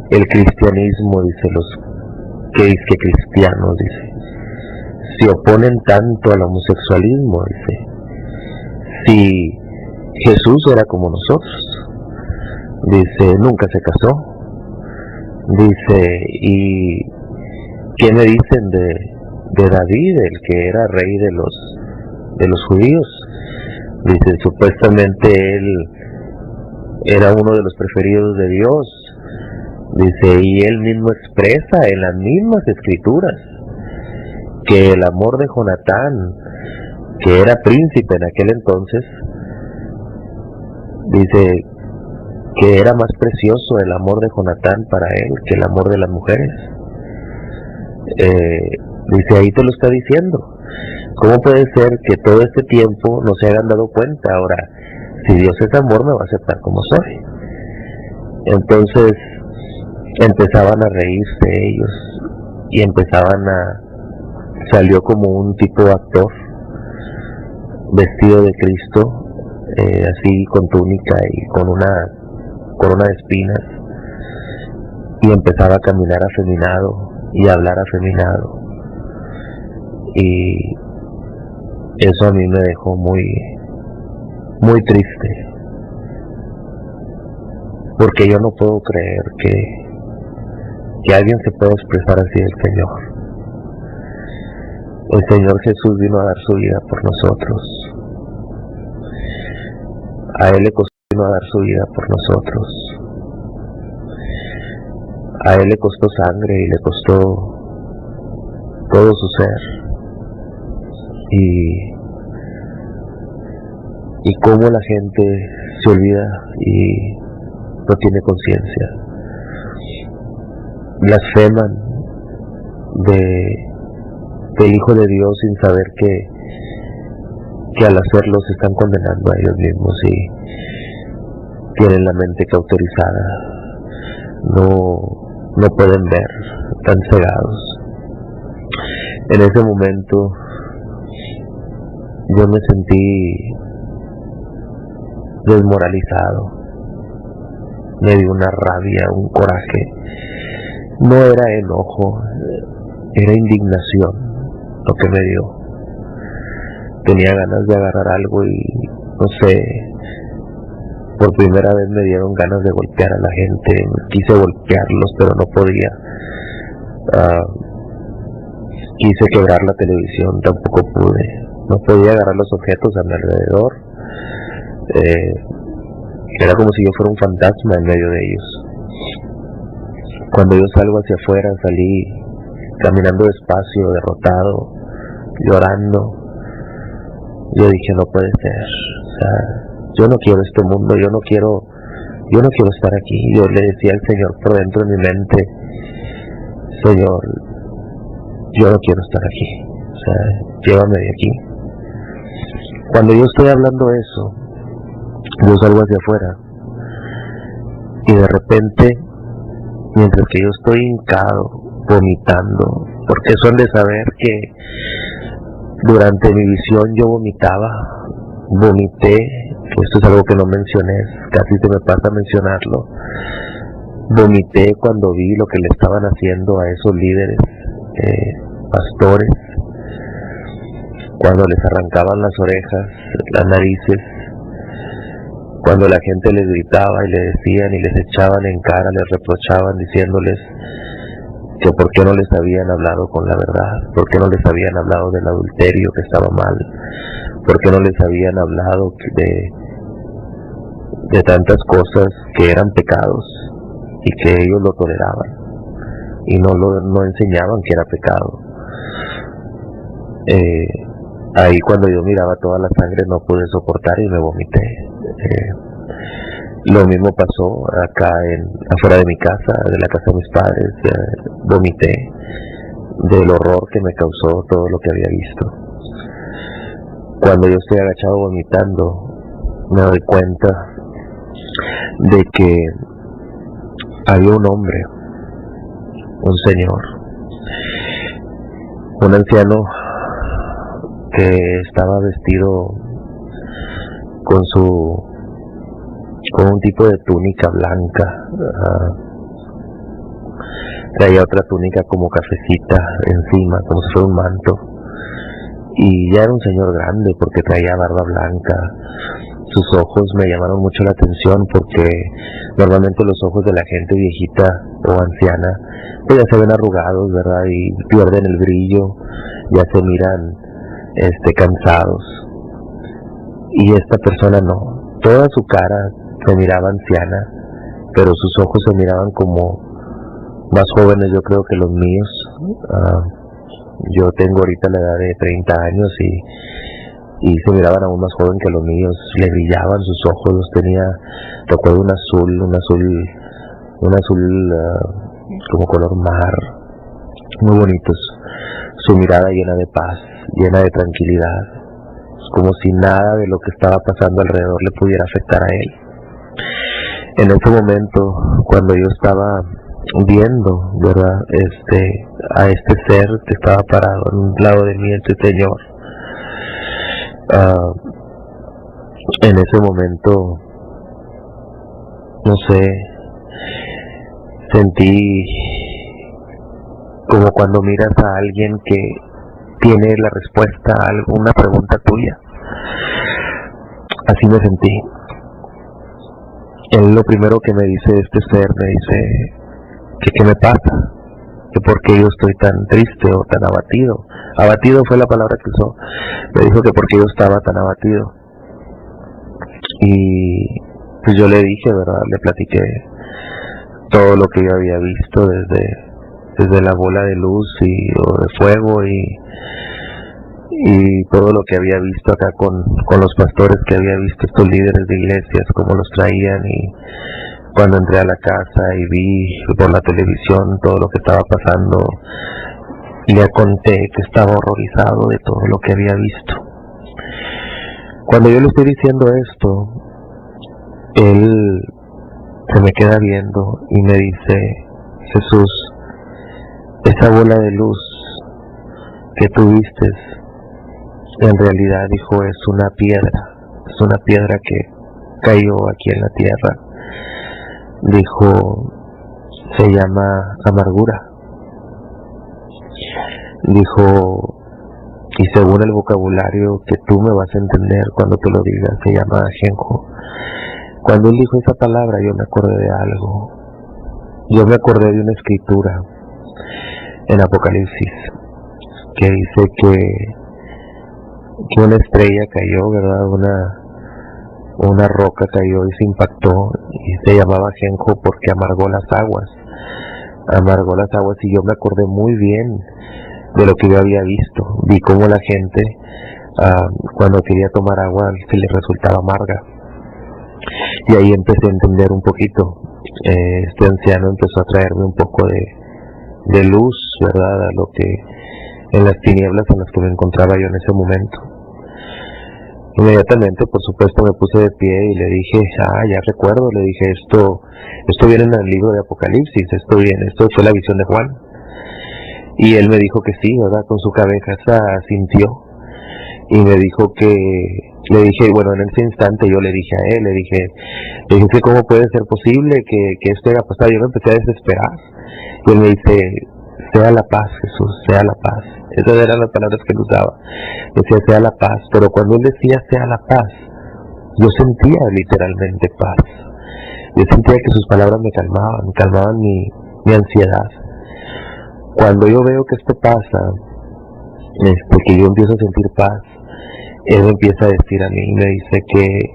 el cristianismo, dice, los que cristianos, dice, se oponen tanto al homosexualismo, dice, si Jesús era como nosotros, dice, nunca se casó, dice, y ¿qué me dicen de David, el que era rey de los judíos? Dice, supuestamente él era uno de los preferidos de Dios, dice, y él mismo expresa en las mismas escrituras que el amor de Jonatán, que era príncipe en aquel entonces, dice que era más precioso el amor de Jonatán para él que el amor de las mujeres. Dice, ahí te lo está diciendo. ¿Cómo puede ser que todo este tiempo no se hayan dado cuenta? Ahora, si Dios es amor, me va a aceptar como soy. Entonces empezaban a reírse ellos y salió como un tipo de actor vestido de Cristo, así con túnica y con una corona de espinas, y empezaba a caminar afeminado y a hablar afeminado, y eso a mí me dejó muy muy triste, porque yo no puedo creer que alguien se pueda expresar así del Señor. El Señor Jesús vino a dar su vida por nosotros. A Él le costó a dar su vida por nosotros. A Él le costó sangre y le costó todo su ser. Y cómo la gente se olvida y no tiene conciencia. Blasfeman del Hijo de Dios sin saber que al hacerlo se están condenando a ellos mismos y tienen la mente cauterizada, no pueden ver, están cegados. En ese momento yo me sentí desmoralizado, me dio una rabia, un coraje. No era enojo, era indignación lo que me dio. Tenía ganas de agarrar algo y no sé, por primera vez me dieron ganas de golpear a la gente. Quise golpearlos, pero no podía. Quise quebrar la televisión, tampoco pude. No podía agarrar los objetos a mi alrededor. Era como si yo fuera un fantasma en medio de ellos. Cuando yo salgo hacia afuera, salí caminando despacio, derrotado, llorando. Yo dije, no puede ser. O sea, yo no quiero este mundo, yo no quiero estar aquí. Yo le decía al Señor por dentro de mi mente, Señor, yo no quiero estar aquí, o sea, llévame de aquí. Cuando yo estoy hablando eso, yo salgo hacia afuera y de repente, mientras que yo estoy hincado, vomitando, porque eso han de saber que durante mi visión yo vomité, esto es algo que no mencioné, casi se me pasa mencionarlo, vomité cuando vi lo que le estaban haciendo a esos líderes, pastores, cuando les arrancaban las orejas, las narices, cuando la gente les gritaba y les decían y les echaban en cara, les reprochaban diciéndoles que por qué no les habían hablado con la verdad, por qué no les habían hablado del adulterio que estaba mal, por qué no les habían hablado de tantas cosas que eran pecados y que ellos lo toleraban y no enseñaban que era pecado. Ahí cuando yo miraba toda la sangre no pude soportar y me vomité. Lo mismo pasó acá afuera de mi casa, de la casa de mis padres, vomité del horror que me causó todo lo que había visto. Cuando yo estoy agachado vomitando, me doy cuenta de que había un hombre, un señor, un anciano que estaba vestido con un tipo de túnica blanca, traía otra túnica como cafecita encima, como si fuera un manto, y ya era un señor grande porque traía barba blanca. Sus ojos me llamaron mucho la atención porque normalmente los ojos de la gente viejita o anciana pues ya se ven arrugados, ¿verdad? Y pierden el brillo, ya se miran cansados. Y esta persona no, toda su cara se miraba anciana, pero sus ojos se miraban como más jóvenes, yo creo, que los míos. Yo tengo ahorita la edad de 30 años y se miraban aún más joven que los míos, le brillaban sus ojos, los tenía, recuerdo un azul como color mar, muy bonitos, su mirada llena de paz, llena de tranquilidad, como si nada de lo que estaba pasando alrededor le pudiera afectar a él. En ese momento, cuando yo estaba viendo, ¿verdad?, a este ser que estaba parado a un lado de mí, este señor, en ese momento, no sé, sentí como cuando miras a alguien que tiene la respuesta a alguna pregunta tuya. Así me sentí. Él lo primero que me dice este ser, me dice que qué me pasa, que por qué yo estoy tan triste o tan abatido. Abatido fue la palabra que usó. Me dijo que por qué yo estaba tan abatido. Y pues yo le dije, ¿verdad? Le platiqué todo lo que yo había visto desde la bola de luz o de fuego y todo lo que había visto acá con los pastores que había visto, estos líderes de iglesias, cómo los traían, y cuando entré a la casa y vi por la televisión todo lo que estaba pasando, le conté que estaba horrorizado de todo lo que había visto. Cuando yo le estoy diciendo esto, él se me queda viendo y me dice: Jesús, esa bola de luz que tú vistes, en realidad, dijo, es una piedra que cayó aquí en la tierra. Dijo, se llama amargura. Dijo, y según el vocabulario que tú me vas a entender cuando te lo digas, se llama ajenjo. Cuando él dijo esa palabra, yo me acordé de algo. Yo me acordé de una escritura en Apocalipsis que dice que una estrella cayó, ¿verdad? Una roca cayó y se impactó, y se llamaba ajenjo porque amargó las aguas, y yo me acordé muy bien de lo que yo había visto. Vi cómo la gente cuando quería tomar agua se le resultaba amarga, y ahí empecé a entender un poquito. Este anciano empezó a traerme un poco de luz, ¿verdad?, a lo que en las tinieblas en las que me encontraba yo en ese momento. Inmediatamente, por supuesto, me puse de pie y le dije, ya recuerdo, le dije, esto viene en el libro de Apocalipsis, esto fue la visión de Juan. Y él me dijo que sí, ¿verdad? Con su cabeza asintió y me dijo que, le dije, bueno, en ese instante yo le dije a él, le dije que cómo puede ser posible que esto haya pasado. Yo me empecé a desesperar y él me dice, sea la paz, Jesús, sea la paz. Esas eran las palabras que él usaba. Decía, sea la paz. Pero cuando él decía, sea la paz, yo sentía literalmente paz. Yo sentía que sus palabras me calmaban mi ansiedad. Cuando yo veo que esto pasa, que yo empiezo a sentir paz, él me empieza a decir a mí, me dice que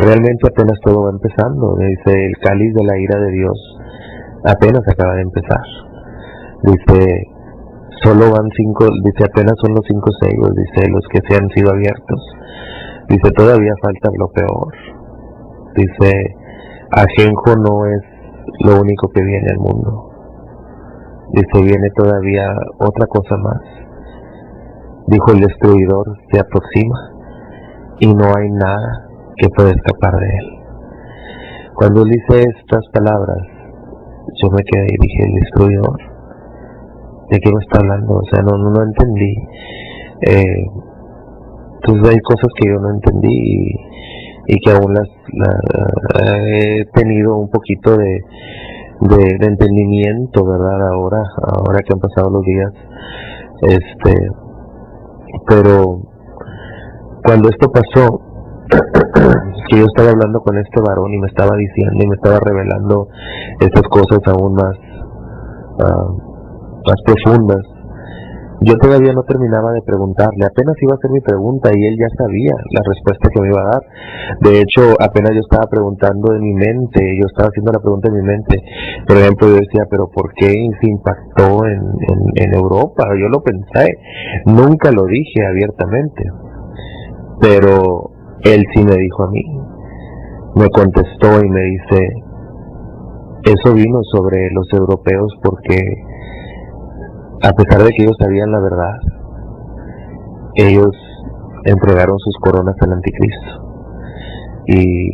realmente apenas todo va empezando. Me dice, el cáliz de la ira de Dios apenas acaba de empezar. Dice, apenas son los 5 sellos, dice, los que se han sido abiertos. Dice, todavía falta lo peor. Dice, ajenjo no es lo único que viene al mundo. Dice, viene todavía otra cosa más. Dijo, el destruidor se aproxima y no hay nada que pueda escapar de él. Cuando él dice estas palabras, yo me quedé y dije, el destruidor, ¿de qué me está hablando? O sea, no entendí. Entonces hay cosas que yo no entendí y que aún he tenido un poquito de entendimiento, ¿verdad? Ahora que han pasado los días. Pero cuando esto pasó, que yo estaba hablando con este varón y me estaba diciendo y me estaba revelando estas cosas aún más profundas, yo todavía no terminaba de preguntarle, apenas iba a hacer mi pregunta y él ya sabía la respuesta que me iba a dar. De hecho, apenas yo estaba preguntando en mi mente, yo estaba haciendo la pregunta en mi mente. Por ejemplo, yo decía, pero ¿por qué se impactó en Europa? Yo lo pensé, nunca lo dije abiertamente, pero él sí me dijo a mí, me contestó y me dice, eso vino sobre los europeos porque a pesar de que ellos sabían la verdad, ellos entregaron sus coronas al anticristo y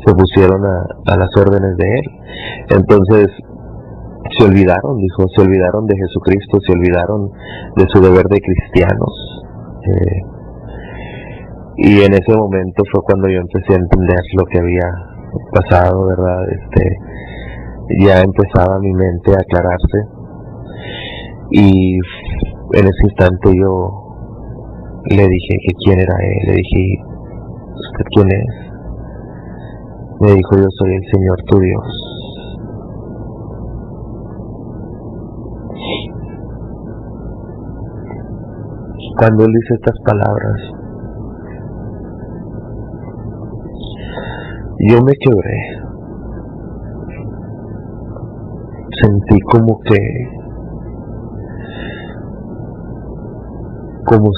se pusieron a las órdenes de él. Entonces se olvidaron, dijo, se olvidaron de Jesucristo, se olvidaron de su deber de cristianos. Y en ese momento fue cuando yo empecé a entender lo que había pasado, ¿verdad? Ya empezaba mi mente a aclararse. Y en ese instante yo le dije que quién era él, le dije, ¿usted quién es? Me dijo, yo soy el Señor tu Dios. Cuando él dice estas palabras, yo me quebré. Sentí como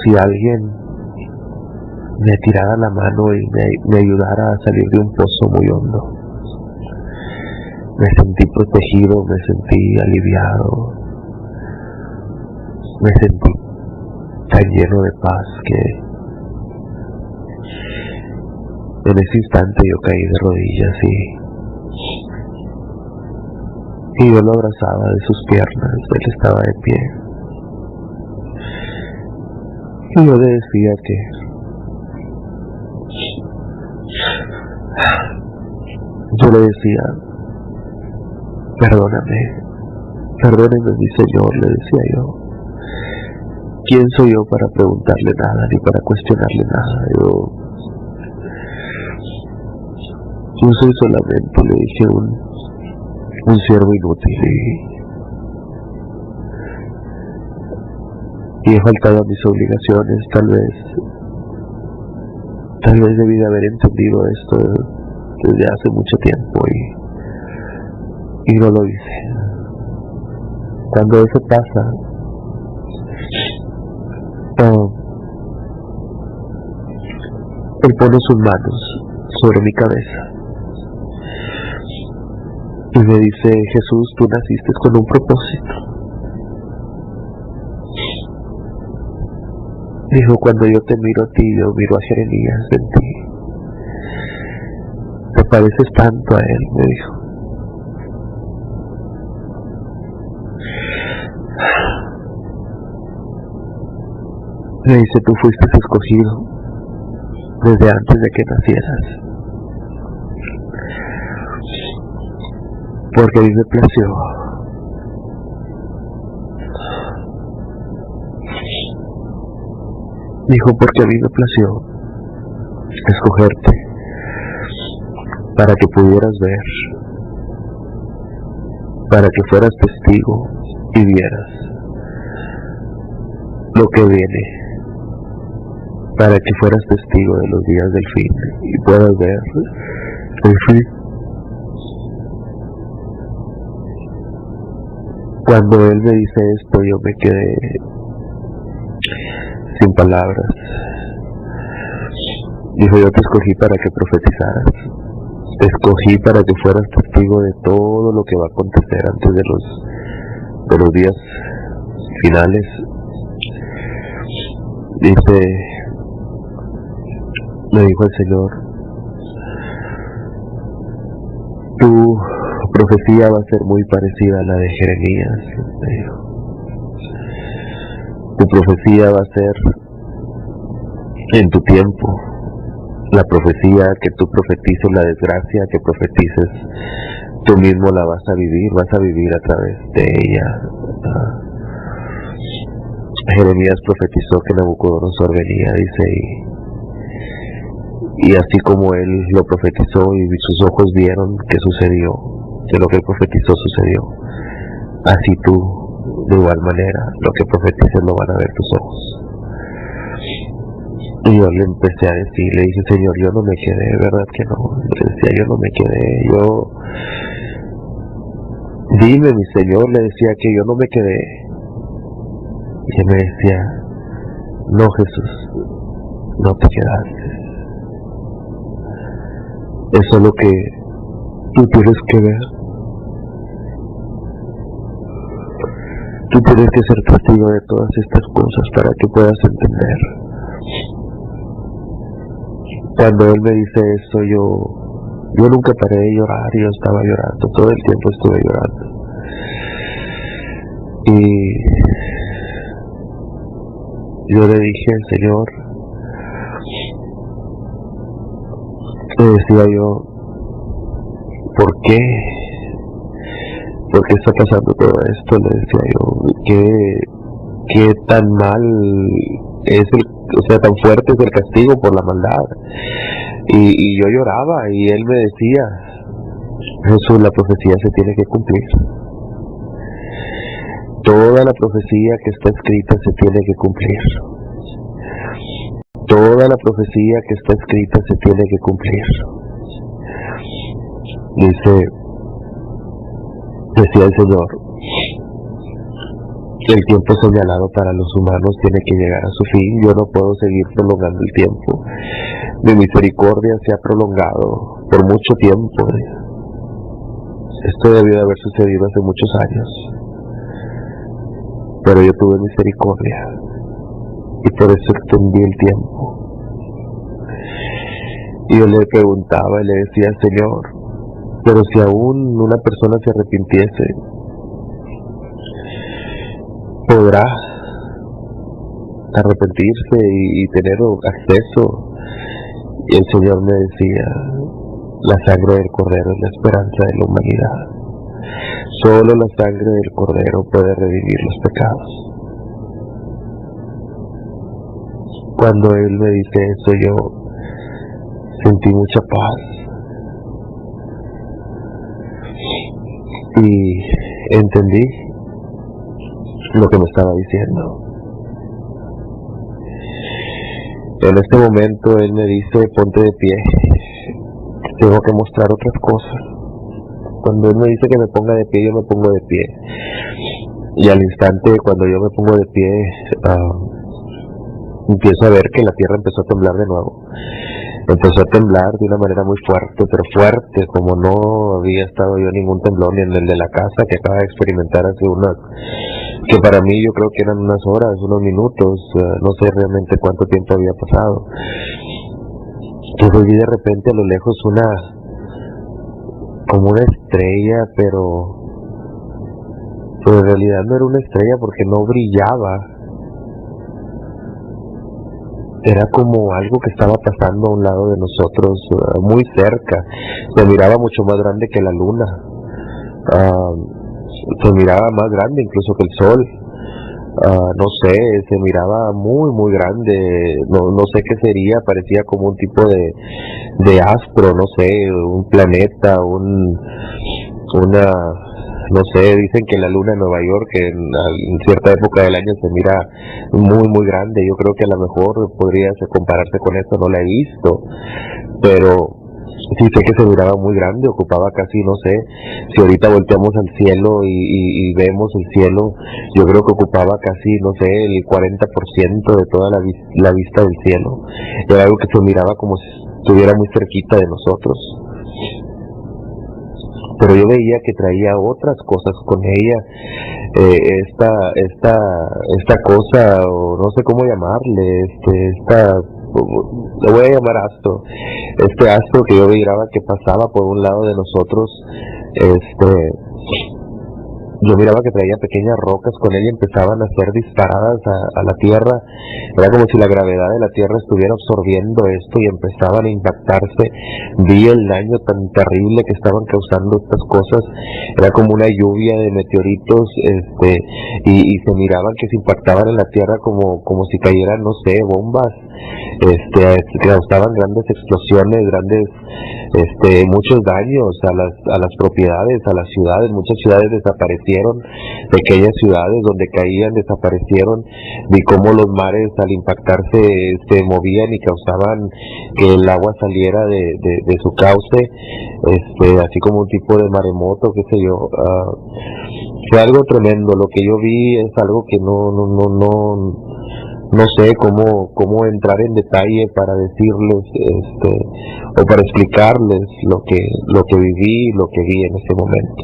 si alguien me tirara la mano y me ayudara a salir de un pozo muy hondo. Me sentí protegido, me sentí aliviado, me sentí tan lleno de paz que en ese instante yo caí de rodillas y yo lo abrazaba de sus piernas. Él estaba de pie y yo le decía perdóneme mi Señor, le decía yo. ¿Quién soy yo para preguntarle nada ni para cuestionarle nada? Yo soy solamente, le dije, un siervo inútil y he faltado a mis obligaciones. Tal vez debí de haber entendido esto desde hace mucho tiempo y no lo hice. Cuando eso pasa, él pone sus manos sobre mi cabeza y me dice, Jesús, tú naciste con un propósito. Dijo, cuando yo te miro a ti, yo miro a Jeremías en ti. Te pareces tanto a él, me dijo. Me dice, tú fuiste escogido desde antes de que nacieras, porque a mí me plació dijo, porque a mí me plació escogerte para que pudieras ver, para que fueras testigo y vieras lo que viene, para que fueras testigo de los días del fin y puedas ver el fin. Cuando él me dice esto, yo me quedé sin palabras. Dijo, yo te escogí para que profetizaras, te escogí para que fueras testigo de todo lo que va a acontecer antes de los días finales. Dice, me dijo el Señor, tu profecía va a ser muy parecida a la de Jeremías, me dijo. Tu profecía va a ser en tu tiempo. La profecía que tú profetices, la desgracia que profetices, tú mismo la vas a vivir a través de ella. Jeremías profetizó que Nabucodonosor venía, dice, y así como él lo profetizó y sus ojos vieron que sucedió, que lo que él profetizó sucedió, así tú, de igual manera, lo que profetices lo van a ver tus ojos. Y yo le empecé a decir, le dije, Señor, yo no me quedé, ¿verdad que no? Le decía, yo no me quedé, dime, mi Señor, le decía que yo no me quedé. Y él me decía, no, Jesús, no te quedaste. Eso es lo que tú tienes que ver. Tú tienes que ser testigo de todas estas cosas para que puedas entender. Cuando él me dice eso, yo nunca paré de llorar, yo estaba llorando, todo el tiempo estuve llorando. Y yo le dije, Señor, le decía yo, ¿por qué? ¿Por qué está pasando todo esto? Le decía yo, ¿qué tan mal es tan fuerte es el castigo por la maldad? Y yo lloraba y él me decía, Jesús, la profecía se tiene que cumplir. Toda la profecía que está escrita se tiene que cumplir. Toda la profecía que está escrita se tiene que cumplir. Decía el Señor, el tiempo señalado para los humanos tiene que llegar a su fin. Yo no puedo seguir prolongando el tiempo. Mi misericordia se ha prolongado por mucho tiempo. Esto debió de haber sucedido hace muchos años. Pero yo tuve misericordia y por eso extendí el tiempo. Y yo le preguntaba y le decía, Señor, pero si aún una persona se arrepintiese, ¿podrá arrepentirse y tener acceso? Y el Señor me decía, la sangre del Cordero es la esperanza de la humanidad. Solo la sangre del Cordero puede redimir los pecados. Cuando Él me dice eso, yo sentí mucha paz. Y entendí lo que me estaba diciendo. En este momento Él me dice, ponte de pie. Tengo que mostrar otras cosas. Cuando Él me dice que me ponga de pie, yo me pongo de pie. Y al instante, cuando yo me pongo de pie, empiezo a ver que la tierra empezó a temblar de nuevo. empezó a temblar de una manera muy fuerte, pero fuerte, como no había estado yo en ningún temblor, ni en el de la casa que acaba de experimentar hace unas, que para mí yo creo que eran unas horas, unos minutos, no sé realmente cuánto tiempo había pasado. Entonces vi de repente a lo lejos como una estrella, pero en realidad no era una estrella porque no brillaba. Era como algo que estaba pasando a un lado de nosotros, muy cerca. Se miraba mucho más grande que la luna. Se miraba más grande incluso que el sol. No sé, se miraba muy, muy grande. No sé qué sería, parecía como un tipo de astro, no sé, un planeta, no sé, dicen que la luna en Nueva York en cierta época del año se mira muy, muy grande. Yo creo que a lo mejor podría compararse con esto, no la he visto, pero sí sé que se miraba muy grande, ocupaba casi, no sé, si ahorita volteamos al cielo y vemos el cielo, yo creo que ocupaba casi, no sé, el 40% de toda la vista del cielo. Era algo que se miraba como si estuviera muy cerquita de nosotros. Pero yo veía que traía otras cosas con ella, esta cosa, o no sé cómo llamarle, le voy a llamar astro, este astro que yo miraba que pasaba por un lado de nosotros, yo miraba que traía pequeñas rocas con ella y empezaban a ser disparadas a la tierra. Era como si la gravedad de la tierra estuviera absorbiendo esto y empezaban a impactarse. Vi el daño tan terrible que estaban causando estas cosas. Era como una lluvia de meteoritos, y se miraban que se impactaban en la tierra como si cayeran, no sé, bombas. Causaban grandes explosiones, muchos daños a las propiedades, a las ciudades. Muchas ciudades desaparecieron, pequeñas ciudades donde caían desaparecieron. Vi cómo los mares al impactarse se movían y causaban que el agua saliera de su cauce, así como un tipo de maremoto, qué sé yo. Fue algo tremendo. Lo que yo vi es algo que no sé cómo entrar en detalle para decirles, o para explicarles lo que viví, lo que vi en ese momento.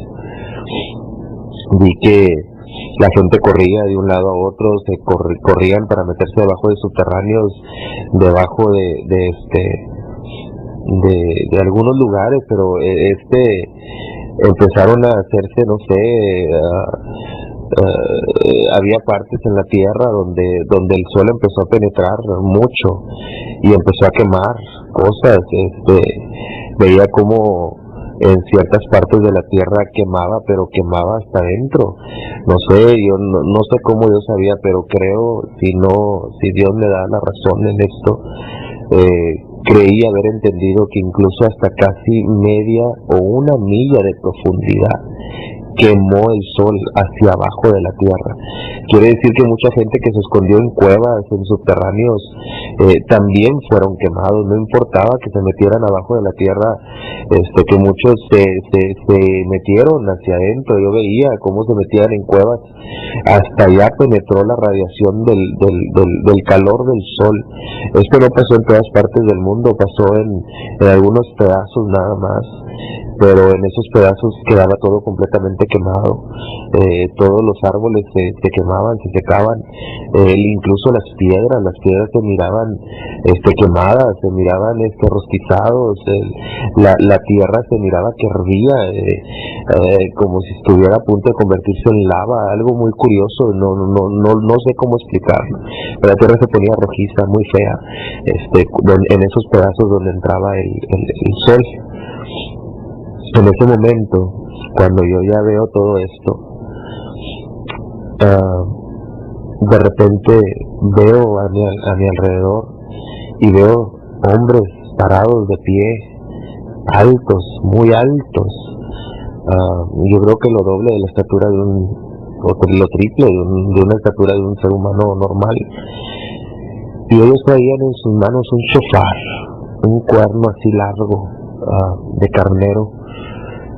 Vi que la gente corría de un lado a otro, corrían para meterse debajo de subterráneos, debajo de algunos lugares, pero empezaron a hacerse, no sé, había partes en la tierra donde el sol empezó a penetrar mucho y empezó a quemar cosas. Veía como en ciertas partes de la tierra quemaba, pero quemaba hasta adentro. No sé, yo no sé cómo yo sabía, pero creo, si Dios me da la razón en esto, creí haber entendido que incluso hasta casi media o una milla de profundidad quemó el sol hacia abajo de la tierra. Quiere decir que mucha gente que se escondió en cuevas, en subterráneos, también fueron quemados. No importaba que se metieran abajo de la tierra, que muchos se metieron hacia adentro. Yo veía cómo se metían en cuevas, hasta allá penetró la radiación del calor del sol. Esto no pasó en todas partes del mundo, pasó en algunos pedazos nada más, pero en esos pedazos quedaba todo completamente quemado. Todos los árboles se quemaban, se secaban, incluso las piedras se miraban quemadas, se miraban rostizados. La tierra se miraba que hervía, como si estuviera a punto de convertirse en lava, algo muy curioso. No sé cómo explicarlo, pero la tierra se ponía rojiza, muy fea, en esos pedazos donde entraba el sol. En ese momento, cuando yo ya veo todo esto, de repente veo a mi alrededor y veo hombres parados de pie, altos, muy altos. Yo creo que lo doble de la estatura o lo triple de una estatura de un ser humano normal. Y ellos traían en sus manos un shofar, un cuerno así largo, de carnero.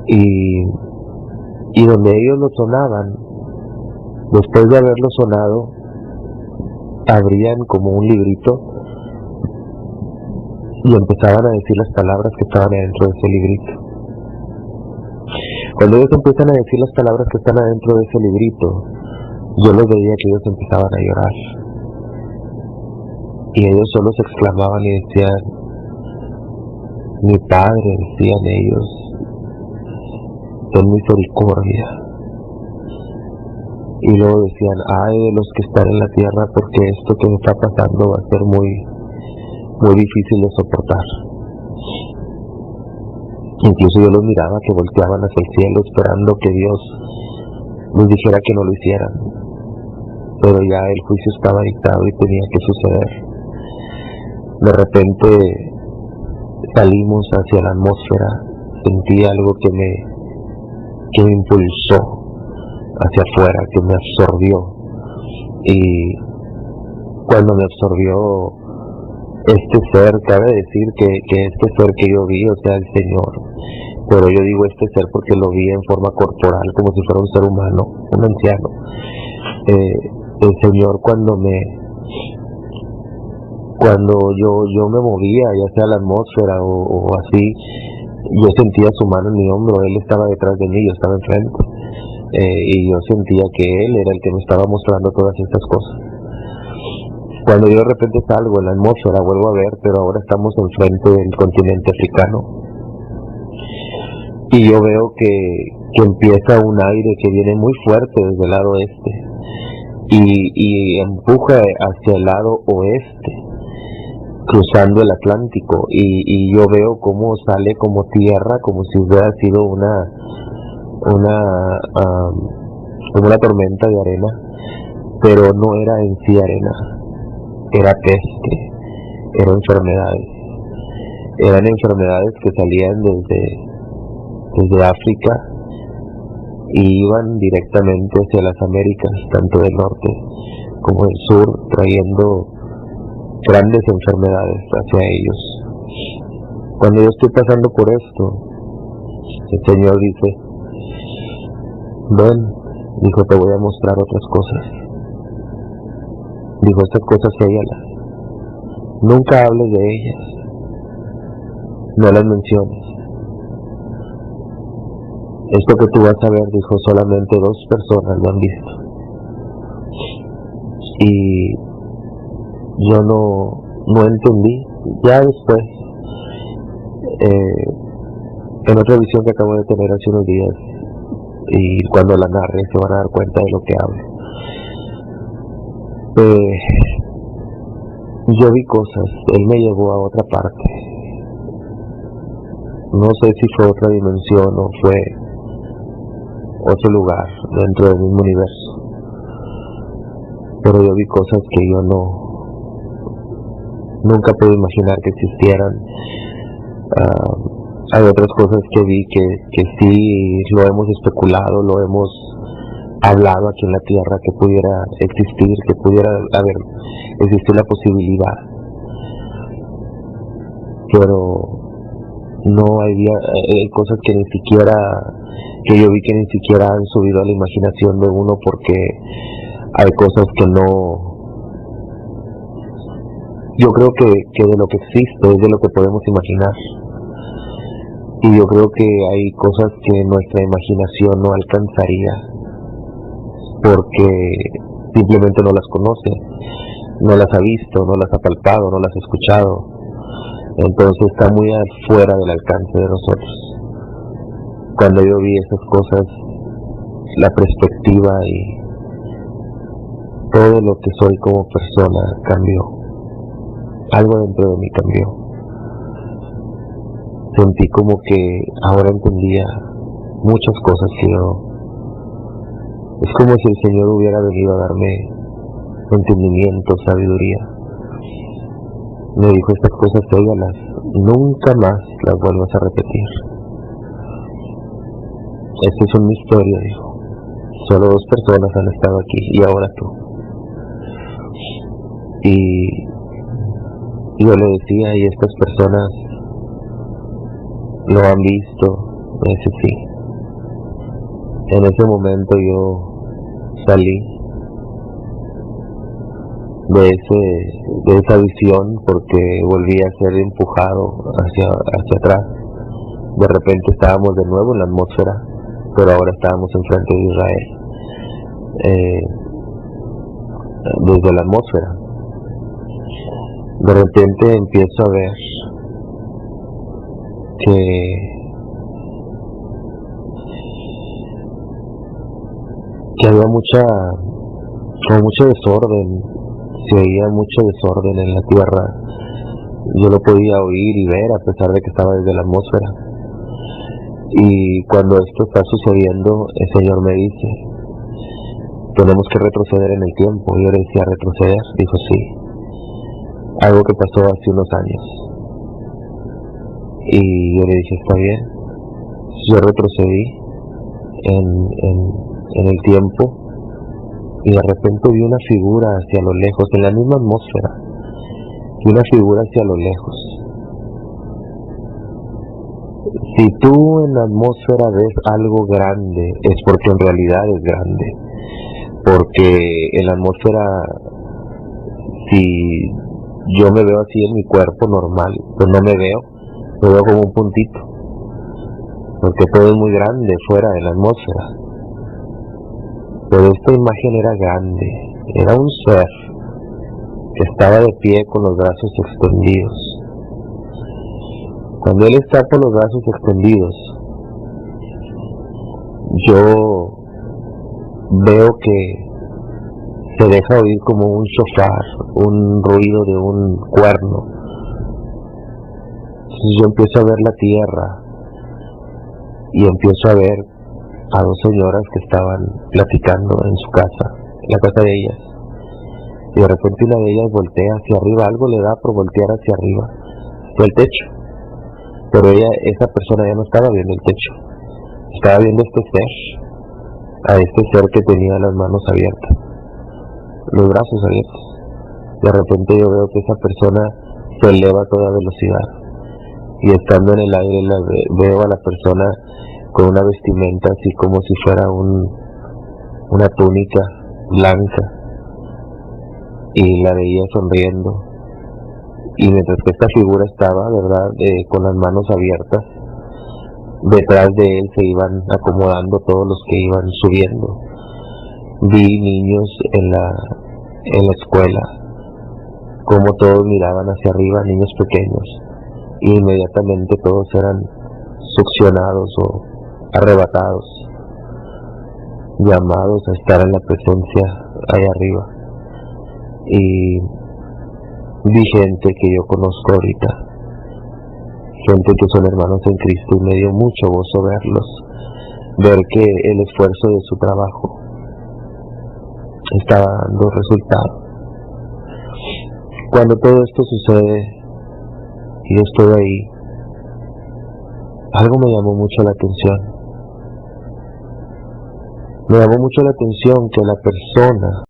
Y donde ellos lo sonaban, después de haberlo sonado, abrían como un librito y empezaban a decir las palabras que estaban adentro de ese librito. Cuando ellos empiezan a decir las palabras que están adentro de ese librito, yo los veía que ellos empezaban a llorar. Y ellos solo se exclamaban y decían, mi Padre, decían ellos, ten misericordia. Y luego decían, ay de los que están en la tierra, porque esto que me está pasando va a ser muy difícil de soportar. Incluso yo los miraba que volteaban hacia el cielo esperando que Dios les dijera que no lo hicieran. Pero ya el juicio estaba dictado y tenía que suceder. De repente salimos hacia la atmósfera, sentí algo que me impulsó hacia afuera, que me absorbió. Y cuando me absorbió este ser, cabe decir que este ser que yo vi, o sea, el Señor, pero yo digo este ser porque lo vi en forma corporal, como si fuera un ser humano, un anciano. El Señor cuando yo me movía, ya sea la atmósfera o así, yo sentía su mano en mi hombro, Él estaba detrás de mí, yo estaba enfrente, y yo sentía que Él era el que me estaba mostrando todas estas cosas. Cuando yo de repente salgo en la atmósfera, vuelvo a ver, pero ahora estamos enfrente del continente africano, y yo veo que empieza un aire que viene muy fuerte desde el lado este, y empuja hacia el lado oeste, cruzando el Atlántico, y yo veo cómo sale como tierra, como si hubiera sido una tormenta de arena, pero no era en sí arena, era peste, eran enfermedades que salían desde África y iban directamente hacia las Américas, tanto del norte como del sur, trayendo grandes enfermedades hacia ellos. Cuando yo estoy pasando por esto, el Señor dice, ven, dijo, te voy a mostrar otras cosas. Dijo, estas cosas séllalas, nunca hables de ellas, no las menciones. Esto que tú vas a ver, dijo, solamente 2 personas lo han visto. Y yo no entendí. Ya después, en otra visión que acabo de tener hace unos días, y cuando la narre se van a dar cuenta de lo que hablo. Yo vi cosas, Él me llevó a otra parte. No sé si fue otra dimensión o fue otro lugar dentro del mismo universo, pero yo vi cosas que yo nunca pude imaginar que existieran. Hay otras cosas que vi que sí lo hemos especulado, lo hemos hablado aquí en la tierra, que pudiera existir, que pudiera existir la posibilidad, pero no hay cosas que yo vi que ni siquiera han subido a la imaginación de uno, porque hay cosas que yo creo que de lo que existe es de lo que podemos imaginar, y yo creo que hay cosas que nuestra imaginación no alcanzaría porque simplemente no las conoce, no las ha visto, no las ha palpado, no las ha escuchado. Entonces está muy afuera del alcance de nosotros. Cuando yo vi esas cosas, la perspectiva y todo lo que soy como persona cambió. Algo dentro de mí cambió. Sentí como que ahora entendía muchas cosas que yo... Es como si el Señor hubiera venido a darme entendimiento, sabiduría. Me dijo, estas cosas séllalas, nunca más las vuelvas a repetir. Esta es una historia, dijo. Solo 2 personas han estado aquí, y ahora tú. Y yo le decía, y estas personas lo han visto. Me dice, sí. En ese momento yo salí, de esa visión, porque volví a ser empujado hacia atrás. De repente estábamos de nuevo en la atmósfera, pero ahora estábamos enfrente de Israel, desde la atmósfera. De repente empiezo a ver que había mucho desorden, se oía mucho desorden en la tierra. Yo lo podía oír y ver a pesar de que estaba desde la atmósfera. Y cuando esto está sucediendo, el Señor me dice, tenemos que retroceder en el tiempo. Yo le decía, ¿retroceder? Dijo, sí, algo que pasó hace unos años. Y yo le dije, está bien. Yo retrocedí en el tiempo, y de repente vi una figura hacia lo lejos, en la misma atmósfera, vi una figura hacia lo lejos. Si tú en la atmósfera ves algo grande, es porque en realidad es grande. Porque en la atmósfera, si yo me veo así en mi cuerpo normal, pues no me veo como un puntito, porque todo es muy grande fuera de la atmósfera. Pero esta imagen era grande, era un ser que estaba de pie con los brazos extendidos. Cuando él está con los brazos extendidos, yo veo que se deja oír como un shofar, un ruido de un cuerno. Entonces yo empiezo a ver la tierra y empiezo a ver a dos señoras que estaban platicando en su casa, en la casa de ellas. Y de repente una de ellas voltea hacia arriba, algo le da por voltear hacia arriba, hacia el techo. Pero esa persona ya no estaba viendo el techo, estaba viendo a este ser que tenía las manos abiertas, los brazos abiertos. De repente yo veo que esa persona se eleva a toda velocidad, y estando en el aire veo a la persona con una vestimenta así como si fuera una túnica blanca, y la veía sonriendo. Y mientras que esta figura estaba, ¿verdad?, con las manos abiertas, detrás de él se iban acomodando todos los que iban subiendo. Vi niños en la escuela, como todos miraban hacia arriba, niños pequeños, y inmediatamente todos eran succionados o arrebatados, llamados a estar en la presencia allá arriba. Y vi gente que yo conozco ahorita, gente que son hermanos en Cristo, y me dio mucho gozo verlos, ver que el esfuerzo de su trabajo estaba dando resultado. Cuando todo esto sucede y yo estoy ahí, algo me llamó mucho la atención. Me llamó mucho la atención que la persona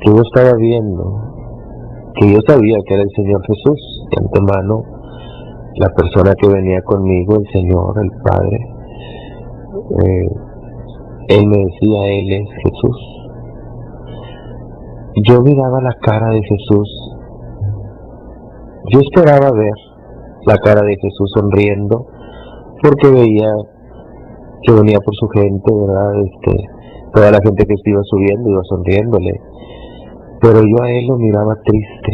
que yo estaba viendo, que yo sabía que era el Señor Jesús de antemano, la persona que venía conmigo, el Señor, el Padre, Él me decía, Él es Jesús. Yo miraba la cara de Jesús, yo esperaba ver la cara de Jesús sonriendo, porque veía que venía por su gente, ¿verdad? Toda la gente que se iba subiendo iba sonriéndole, pero yo a él lo miraba triste,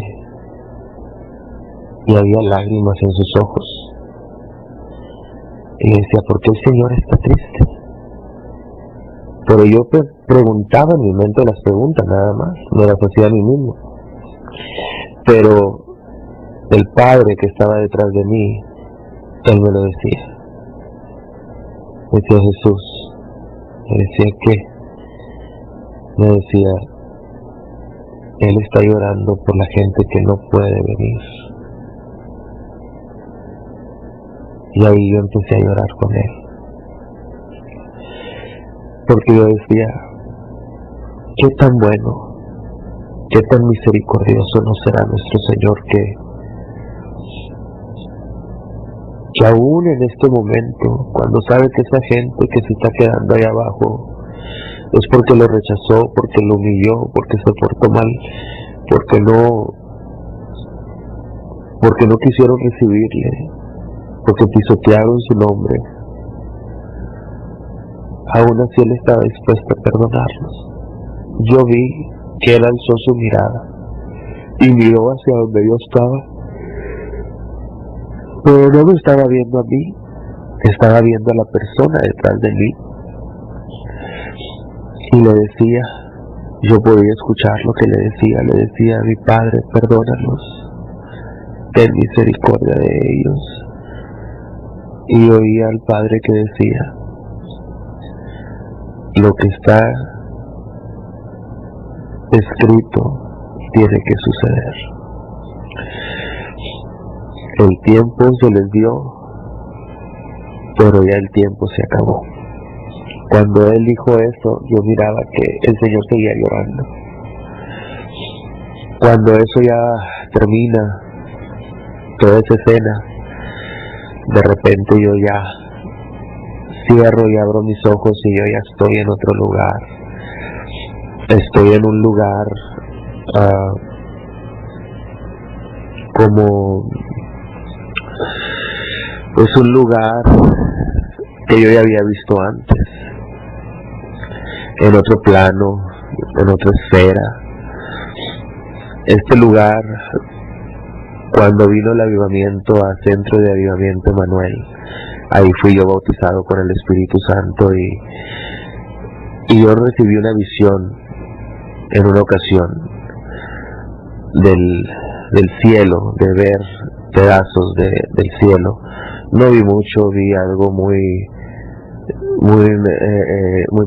y había lágrimas en sus ojos, y decía, ¿por qué el Señor está triste? Pero yo preguntaba en mi mente las preguntas, nada más, me las hacía a mí mismo. Pero el Padre que estaba detrás de mí, Él me lo decía. Me decía, Jesús, me decía, ¿qué? Me decía, Él está llorando por la gente que no puede venir. Y ahí yo empecé a llorar con Él, porque yo decía, qué tan bueno, qué tan misericordioso no será nuestro Señor, que que aún en este momento, cuando sabe que esa gente que se está quedando ahí abajo es porque lo rechazó, porque lo humilló, porque se portó mal, porque no quisieron recibirle, porque pisotearon su nombre, aún así él estaba dispuesto a perdonarlos. Yo vi que él alzó su mirada y miró hacia donde yo estaba, pero no me estaba viendo a mí, estaba viendo a la persona detrás de mí, y le decía, yo podía escuchar lo que le decía, mi Padre, perdónalos, ten misericordia de ellos. Y oía al Padre que decía, lo que está escrito tiene que suceder. El tiempo se les dio, pero ya el tiempo se acabó. Cuando él dijo eso, yo miraba que el Señor seguía llorando. Cuando eso ya termina, toda esa escena, de repente yo ya cierro y abro mis ojos y yo ya estoy en otro lugar. Estoy en un lugar como es un lugar que yo ya había visto antes, en otro plano, en otra esfera. Este lugar, cuando vino el avivamiento a Centro de Avivamiento Emanuel, ahí fui yo bautizado con el Espíritu Santo y yo recibí una visión en una ocasión del cielo, de ver pedazos del cielo. No vi mucho, vi algo muy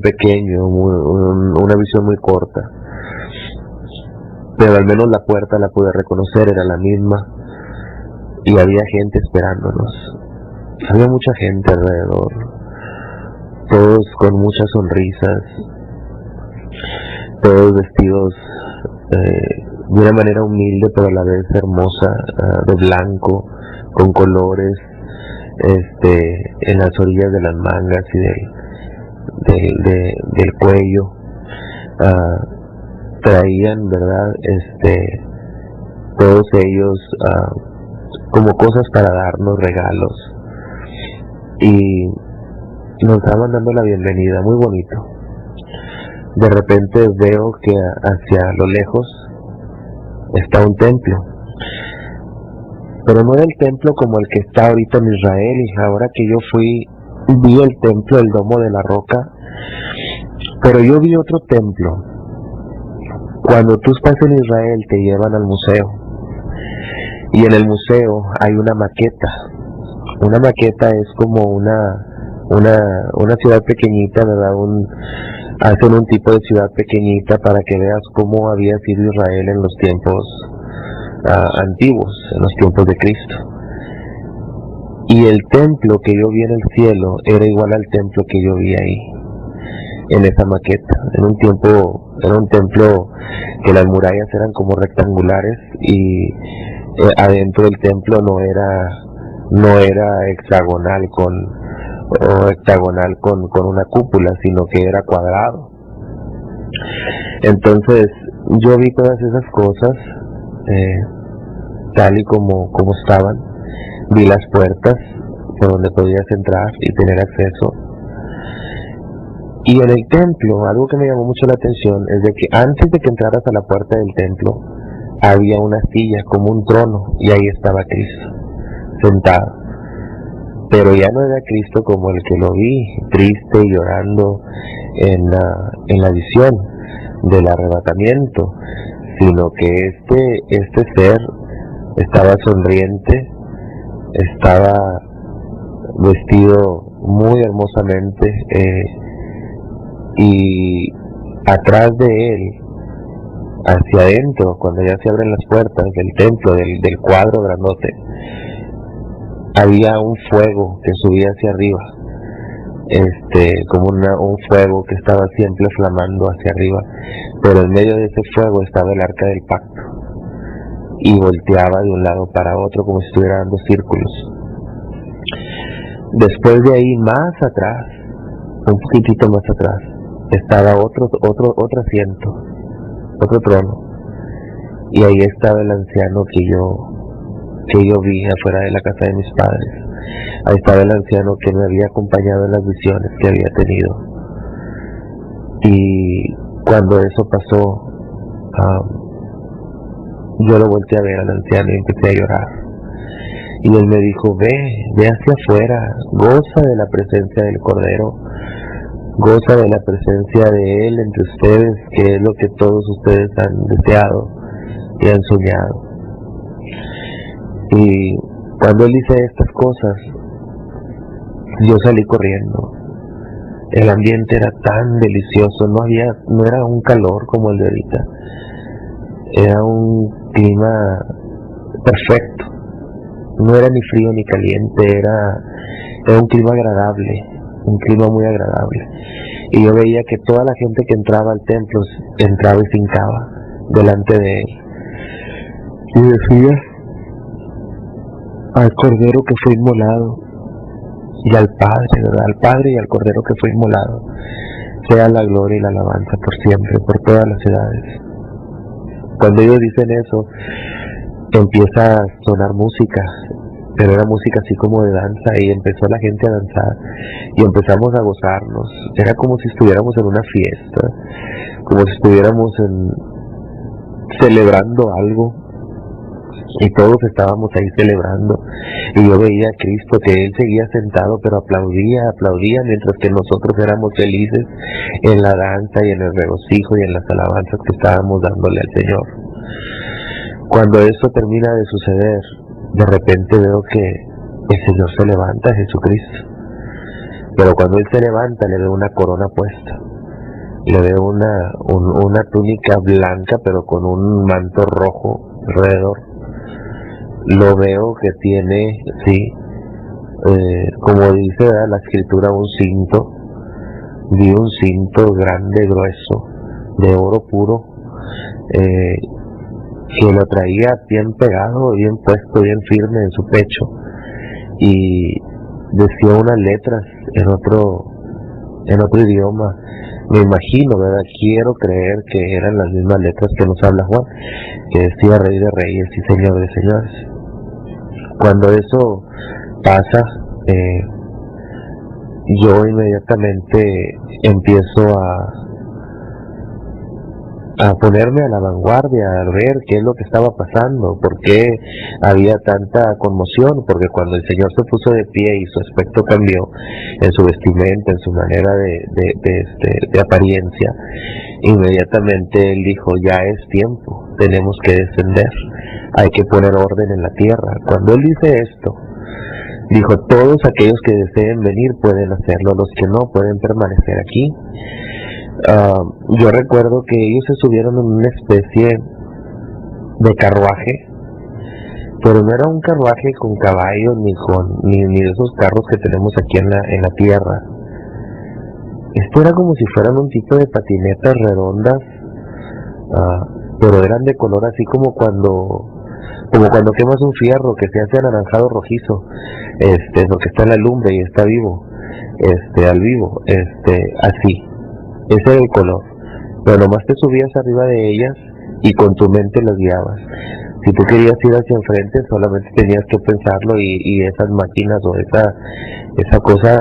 pequeño, una visión muy corta, pero al menos la puerta la pude reconocer, era la misma, y había gente esperándonos. Había mucha gente alrededor, todos con muchas sonrisas, todos vestidos de una manera humilde pero a la vez hermosa, de blanco, con colores en las orillas de las mangas y del cuello. Traían, verdad, todos ellos como cosas para darnos, regalos, y nos estaban dando la bienvenida, muy bonito. De repente veo que hacia lo lejos está un templo, pero no era el templo como el que está ahorita en Israel. Y ahora que yo fui, vi el templo, el Domo de la Roca, pero yo vi otro templo. Cuando tú estás en Israel te llevan al museo, y en el museo hay una maqueta. Una maqueta es como una ciudad pequeñita, ¿verdad? Hacen un tipo de ciudad pequeñita para que veas cómo había sido Israel en los tiempos antiguos, en los tiempos de Cristo. Y el templo que yo vi en el cielo era igual al templo que yo vi ahí, en esa maqueta. Era un templo que las murallas eran como rectangulares, y adentro del templo no era hexagonal con una cúpula, sino que era cuadrado. Entonces yo vi todas esas cosas tal y como estaban. Vi las puertas por donde podías entrar y tener acceso. Y en el templo, algo que me llamó mucho la atención es de que antes de que entraras a la puerta del templo había una silla como un trono, y ahí estaba Cristo sentado. Pero ya no era Cristo como el que lo vi, triste y llorando en la visión del arrebatamiento, sino que este ser estaba sonriente, estaba vestido muy hermosamente, y atrás de él, hacia adentro, cuando ya se abren las puertas del templo, del cuadro grandote, había un fuego que subía hacia arriba, como un fuego que estaba siempre flamando hacia arriba, pero en medio de ese fuego estaba el arca del pacto, y volteaba de un lado para otro como si estuviera dando círculos. Después de ahí, más atrás, un poquitito más atrás, estaba otro asiento, otro trono, y ahí estaba el anciano que yo vi afuera de la casa de mis padres. Ahí estaba el anciano que me había acompañado en las visiones que había tenido. Y cuando eso pasó, yo lo volteé a ver al anciano y empecé a llorar. Y él me dijo, ve hacia afuera, goza de la presencia del Cordero, goza de la presencia de Él entre ustedes, que es lo que todos ustedes han deseado y han soñado. Y cuando él dice estas cosas, yo salí corriendo. El ambiente era tan delicioso, no era un calor como el de ahorita, era un clima perfecto, no era ni frío ni caliente, era un clima agradable, un clima muy agradable. Y yo veía que toda la gente que entraba al templo entraba y se hincaba delante de él y decía, al Cordero que fue inmolado, y al Padre, ¿verdad? Al Padre y al Cordero que fue inmolado, sea la gloria y la alabanza por siempre, por todas las edades. Cuando ellos dicen eso, empieza a sonar música, pero era música así como de danza, y empezó la gente a danzar, y empezamos a gozarnos. Era como si estuviéramos en una fiesta, como si estuviéramos celebrando algo, y todos estábamos ahí celebrando, y yo veía a Cristo que Él seguía sentado, pero aplaudía, mientras que nosotros éramos felices en la danza y en el regocijo y en las alabanzas que estábamos dándole al Señor. Cuando esto termina de suceder, de repente veo que el Señor se levanta, Jesucristo, pero cuando Él se levanta le veo una corona puesta, le veo una túnica blanca pero con un manto rojo alrededor. Lo veo que tiene, sí, como dice, ¿verdad?, la escritura, un cinto. Vi un cinto grande, grueso, de oro puro, que lo traía bien pegado, bien puesto, bien firme en su pecho, y decía unas letras en otro idioma. Me imagino, ¿verdad? Quiero creer que eran las mismas letras que nos habla Juan, que decía Rey de Reyes y Señor de Señores. Cuando eso pasa, yo inmediatamente empiezo a ponerme a la vanguardia, a ver qué es lo que estaba pasando, por qué había tanta conmoción, porque cuando el Señor se puso de pie y su aspecto cambió en su vestimenta, en su manera de apariencia, inmediatamente Él dijo, ya es tiempo, tenemos que descender, hay que poner orden en la tierra. Cuando Él dice esto, dijo, todos aquellos que deseen venir pueden hacerlo, los que no pueden permanecer aquí. Yo recuerdo que ellos se subieron en una especie de carruaje, pero no era un carruaje con caballos ni de esos carros que tenemos aquí en la tierra. Esto era como si fueran un tipo de patinetas redondas, pero eran de color así como cuando quemas un fierro que se hace anaranjado rojizo, porque está en la lumbre y está vivo, al vivo, así. Ese era el color, pero nomás te subías arriba de ellas y con tu mente las guiabas. Si tú querías ir hacia enfrente, solamente tenías que pensarlo y esas máquinas o esa cosa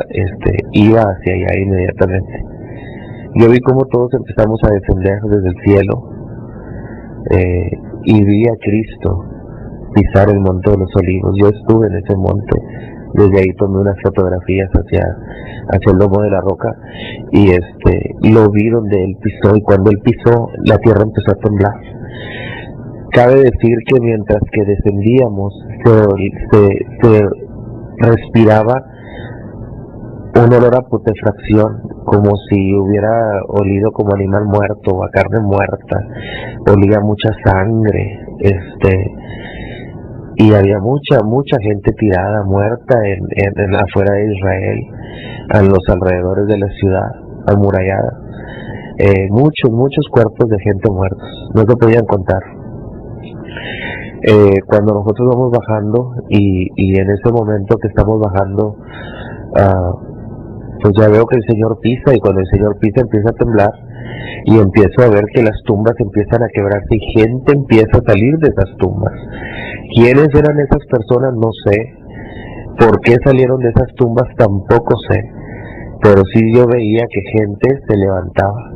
iba hacia allá inmediatamente. Yo vi como todos empezamos a descender desde el cielo, y vi a Cristo pisar el monte de los olivos. Yo estuve en ese monte, desde ahí tomé unas fotografías hacia el lomo de la roca, y lo vi donde Él pisó, y cuando Él pisó, la tierra empezó a temblar. Cabe decir que mientras que descendíamos, se respiraba un olor a putrefacción, como si hubiera olido como animal muerto o a carne muerta, olía mucha sangre, y había mucha gente tirada, muerta en afuera de Israel, en los alrededores de la ciudad amurallada. Muchos cuerpos de gente muertos, no se podían contar. Cuando nosotros vamos bajando, y en ese momento que estamos bajando, pues ya veo que el Señor pisa, y cuando el Señor pisa empieza a temblar, y empiezo a ver que las tumbas empiezan a quebrarse y gente empieza a salir de esas tumbas. ¿Quiénes eran esas personas? No sé. ¿Por qué salieron de esas tumbas? Tampoco sé. Pero sí yo veía que gente se levantaba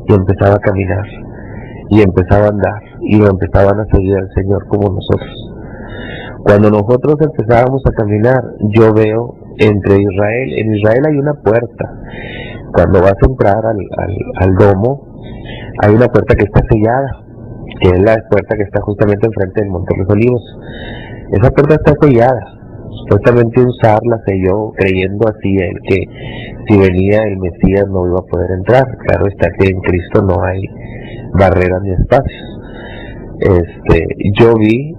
y empezaba a caminar y empezaba a andar y lo empezaban a seguir al Señor como nosotros. Cuando nosotros empezábamos a caminar, yo veo entre Israel, en Israel hay una puerta. Cuando vas a entrar al domo, hay una puerta que está sellada, que es la puerta que está justamente enfrente del Monte de los Olivos. Esa puerta está sellada. Supuestamente un zar la selló, creyendo así él que si venía el Mesías no iba a poder entrar. Claro está que en Cristo no hay barreras ni espacios. Yo vi,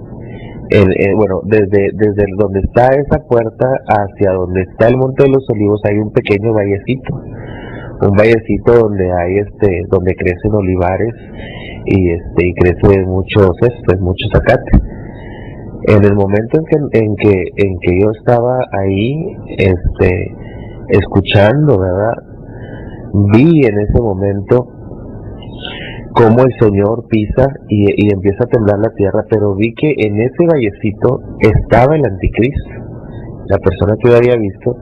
bueno, desde donde está esa puerta hacia donde está el Monte de los Olivos hay un pequeño vallecito. Un vallecito donde hay donde crecen olivares y crece mucho césped, mucho zacate. En el momento en que yo estaba ahí escuchando, ¿verdad? Vi en ese momento cómo el Señor pisa y empieza a temblar la tierra, pero vi que en ese vallecito estaba el anticristo, la persona que yo había visto,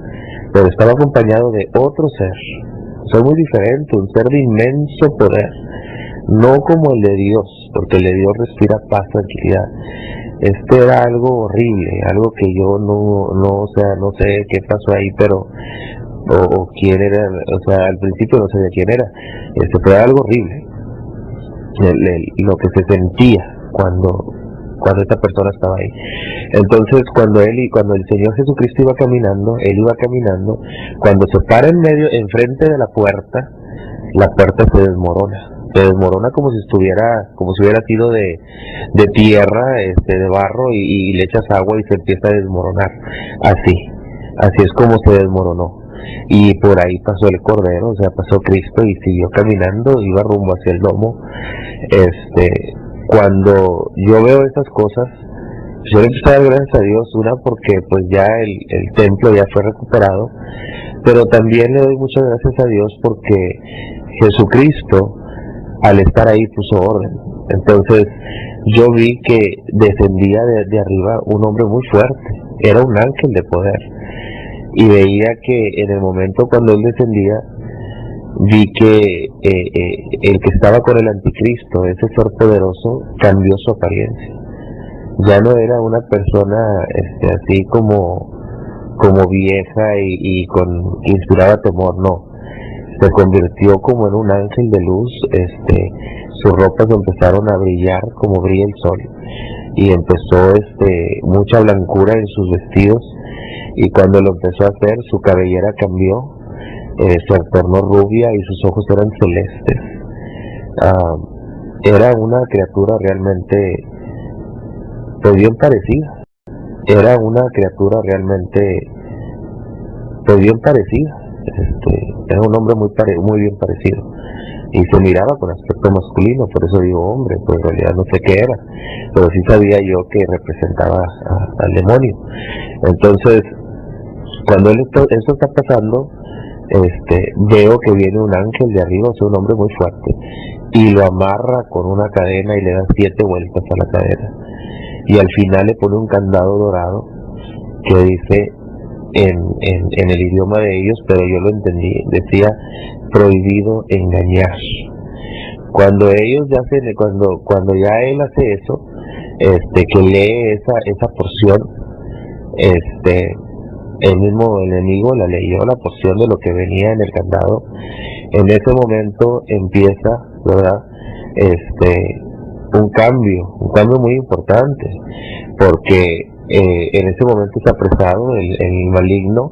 pero estaba acompañado de otro ser muy diferente, un ser de inmenso poder, no como el de Dios, porque el de Dios respira paz, tranquilidad. Era algo horrible, algo que yo no sé qué pasó ahí, pero o quién era, o sea, al principio no sabía quién era. Fue algo horrible, lo que se sentía cuando esta persona estaba ahí. Entonces cuando el Señor Jesucristo iba caminando, cuando se para enfrente de la puerta se desmorona como si hubiera sido de tierra, de barro, y le echas agua y se empieza a desmoronar. Así es como se desmoronó. Y por ahí pasó el Cordero, o sea, pasó Cristo y siguió caminando, iba rumbo hacia el domo. Cuando yo veo esas cosas, yo le empecé a dar gracias a Dios, una porque pues ya el templo ya fue recuperado, pero también le doy muchas gracias a Dios porque Jesucristo al estar ahí puso orden. Entonces yo vi que descendía de arriba un hombre muy fuerte, era un ángel de poder, y veía que en el momento cuando él descendía, vi que el que estaba con el anticristo, ese ser poderoso, cambió su apariencia. Ya no era una persona así como vieja y que inspiraba temor, no. Se convirtió como en un ángel de luz. Sus ropas empezaron a brillar como brilla el sol, y empezó mucha blancura en sus vestidos, y cuando lo empezó a hacer, su cabellera cambió, se tornó rubia y sus ojos eran celestes. Era una criatura realmente pues bien parecida. Era un hombre muy bien parecido, y se miraba con aspecto masculino, por eso digo hombre, pues en realidad no sé qué era, pero sí sabía yo que representaba al demonio. Entonces, cuando esto está pasando, veo que viene un ángel de arriba, o sea, un hombre muy fuerte, y lo amarra con una cadena y le da 7 vueltas a la cadena, y al final le pone un candado dorado que dice en el idioma de ellos, pero yo lo entendí, decía prohibido engañar. Cuando ellos cuando ya él hace eso, que lee esa porción, el mismo enemigo la leyó, la porción de lo que venía en el candado. En ese momento empieza, ¿verdad? Un cambio muy importante, porque en ese momento está apresado el maligno,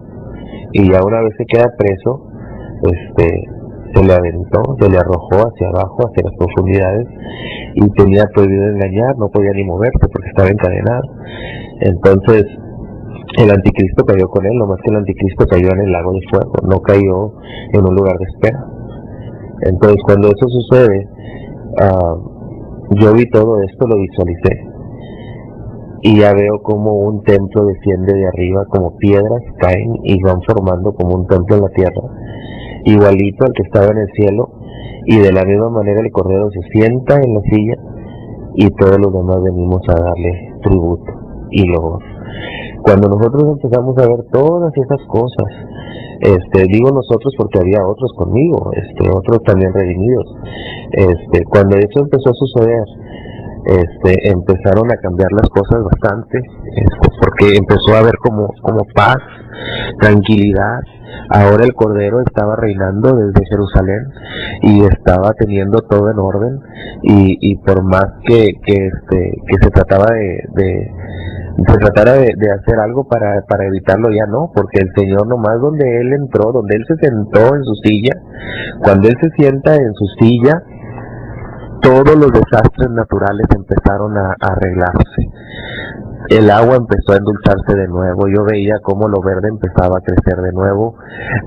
y ya una vez se queda preso, se le aventó, se le arrojó hacia abajo, hacia las profundidades, y tenía prohibido engañar, no podía ni moverse porque estaba encadenado. Entonces el anticristo cayó con él, no más que el anticristo cayó en el lago de fuego, no cayó en un lugar de espera. Entonces cuando eso sucede, yo vi todo esto, lo visualicé, y ya veo como un templo desciende de arriba, como piedras caen y van formando como un templo en la tierra, igualito al que estaba en el cielo, y de la misma manera el Cordero se sienta en la silla y todos los demás venimos a darle tributo y loor. Cuando nosotros empezamos a ver todas esas cosas, digo nosotros porque había otros conmigo, otros también redimidos, cuando eso empezó a suceder, empezaron a cambiar las cosas bastante, porque empezó a haber como paz, tranquilidad. Ahora el Cordero estaba reinando desde Jerusalén y estaba teniendo todo en orden, y por más que se trataba de hacer algo para evitarlo, ya no, porque el Señor nomás donde Él entró, donde Él se sentó en su silla, cuando Él se sienta en su silla, todos los desastres naturales empezaron a arreglarse. El agua empezó a endulzarse de nuevo, yo veía cómo lo verde empezaba a crecer de nuevo,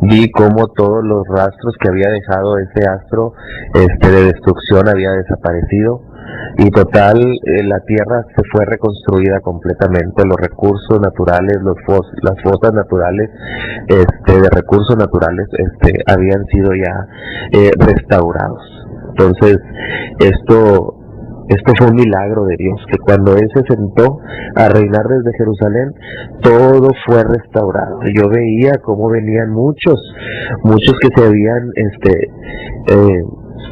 vi cómo todos los rastros que había dejado ese astro de destrucción había desaparecido, y total, la tierra se fue reconstruida completamente, los recursos naturales, las fosas naturales de recursos naturales habían sido ya restaurados. Entonces, esto fue un milagro de Dios, que cuando Él se sentó a reinar desde Jerusalén, todo fue restaurado. Yo veía cómo venían muchos que se habían,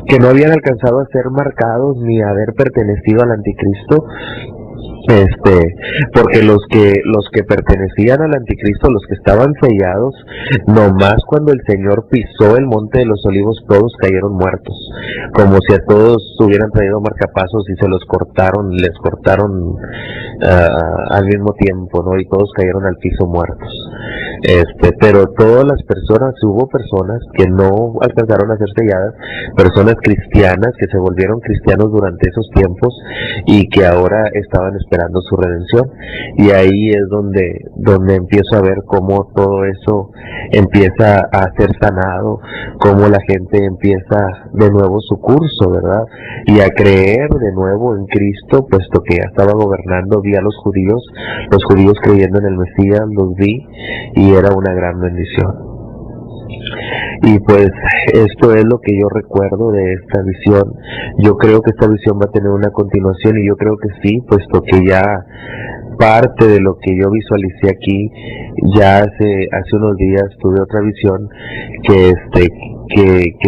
que no habían alcanzado a ser marcados ni a haber pertenecido al anticristo, porque los que pertenecían al anticristo, los que estaban sellados, nomás cuando el Señor pisó el monte de los olivos, todos cayeron muertos, como si a todos hubieran traído marcapasos y les cortaron al mismo tiempo, ¿no? Y todos cayeron al piso muertos. Pero todas las personas, hubo personas que no alcanzaron a ser selladas, personas cristianas que se volvieron cristianos durante esos tiempos y que ahora estaban esperando su redención, y ahí es donde empiezo a ver cómo todo eso empieza a ser sanado, cómo la gente empieza de nuevo su curso, ¿verdad? Y a creer de nuevo en Cristo, puesto que ya estaba gobernando. Vi a los judíos creyendo en el Mesías, los vi, y era una gran bendición. Y pues esto es lo que yo recuerdo de esta visión. Yo creo que esta visión va a tener una continuación, y yo creo que sí, puesto que ya parte de lo que yo visualicé aquí, ya hace unos días tuve otra visión que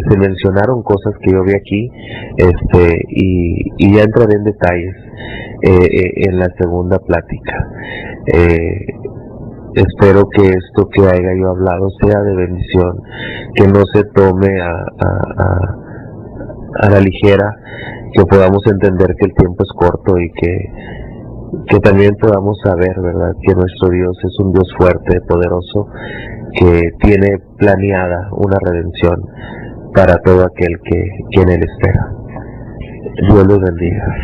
se mencionaron cosas que yo vi aquí, y ya entraré en detalles en la segunda plática. Espero que esto que haya yo hablado sea de bendición, que no se tome a la ligera, que podamos entender que el tiempo es corto, y que también podamos saber, ¿verdad?, que nuestro Dios es un Dios fuerte, poderoso, que tiene planeada una redención para todo aquel que en Él espera. Dios los bendiga.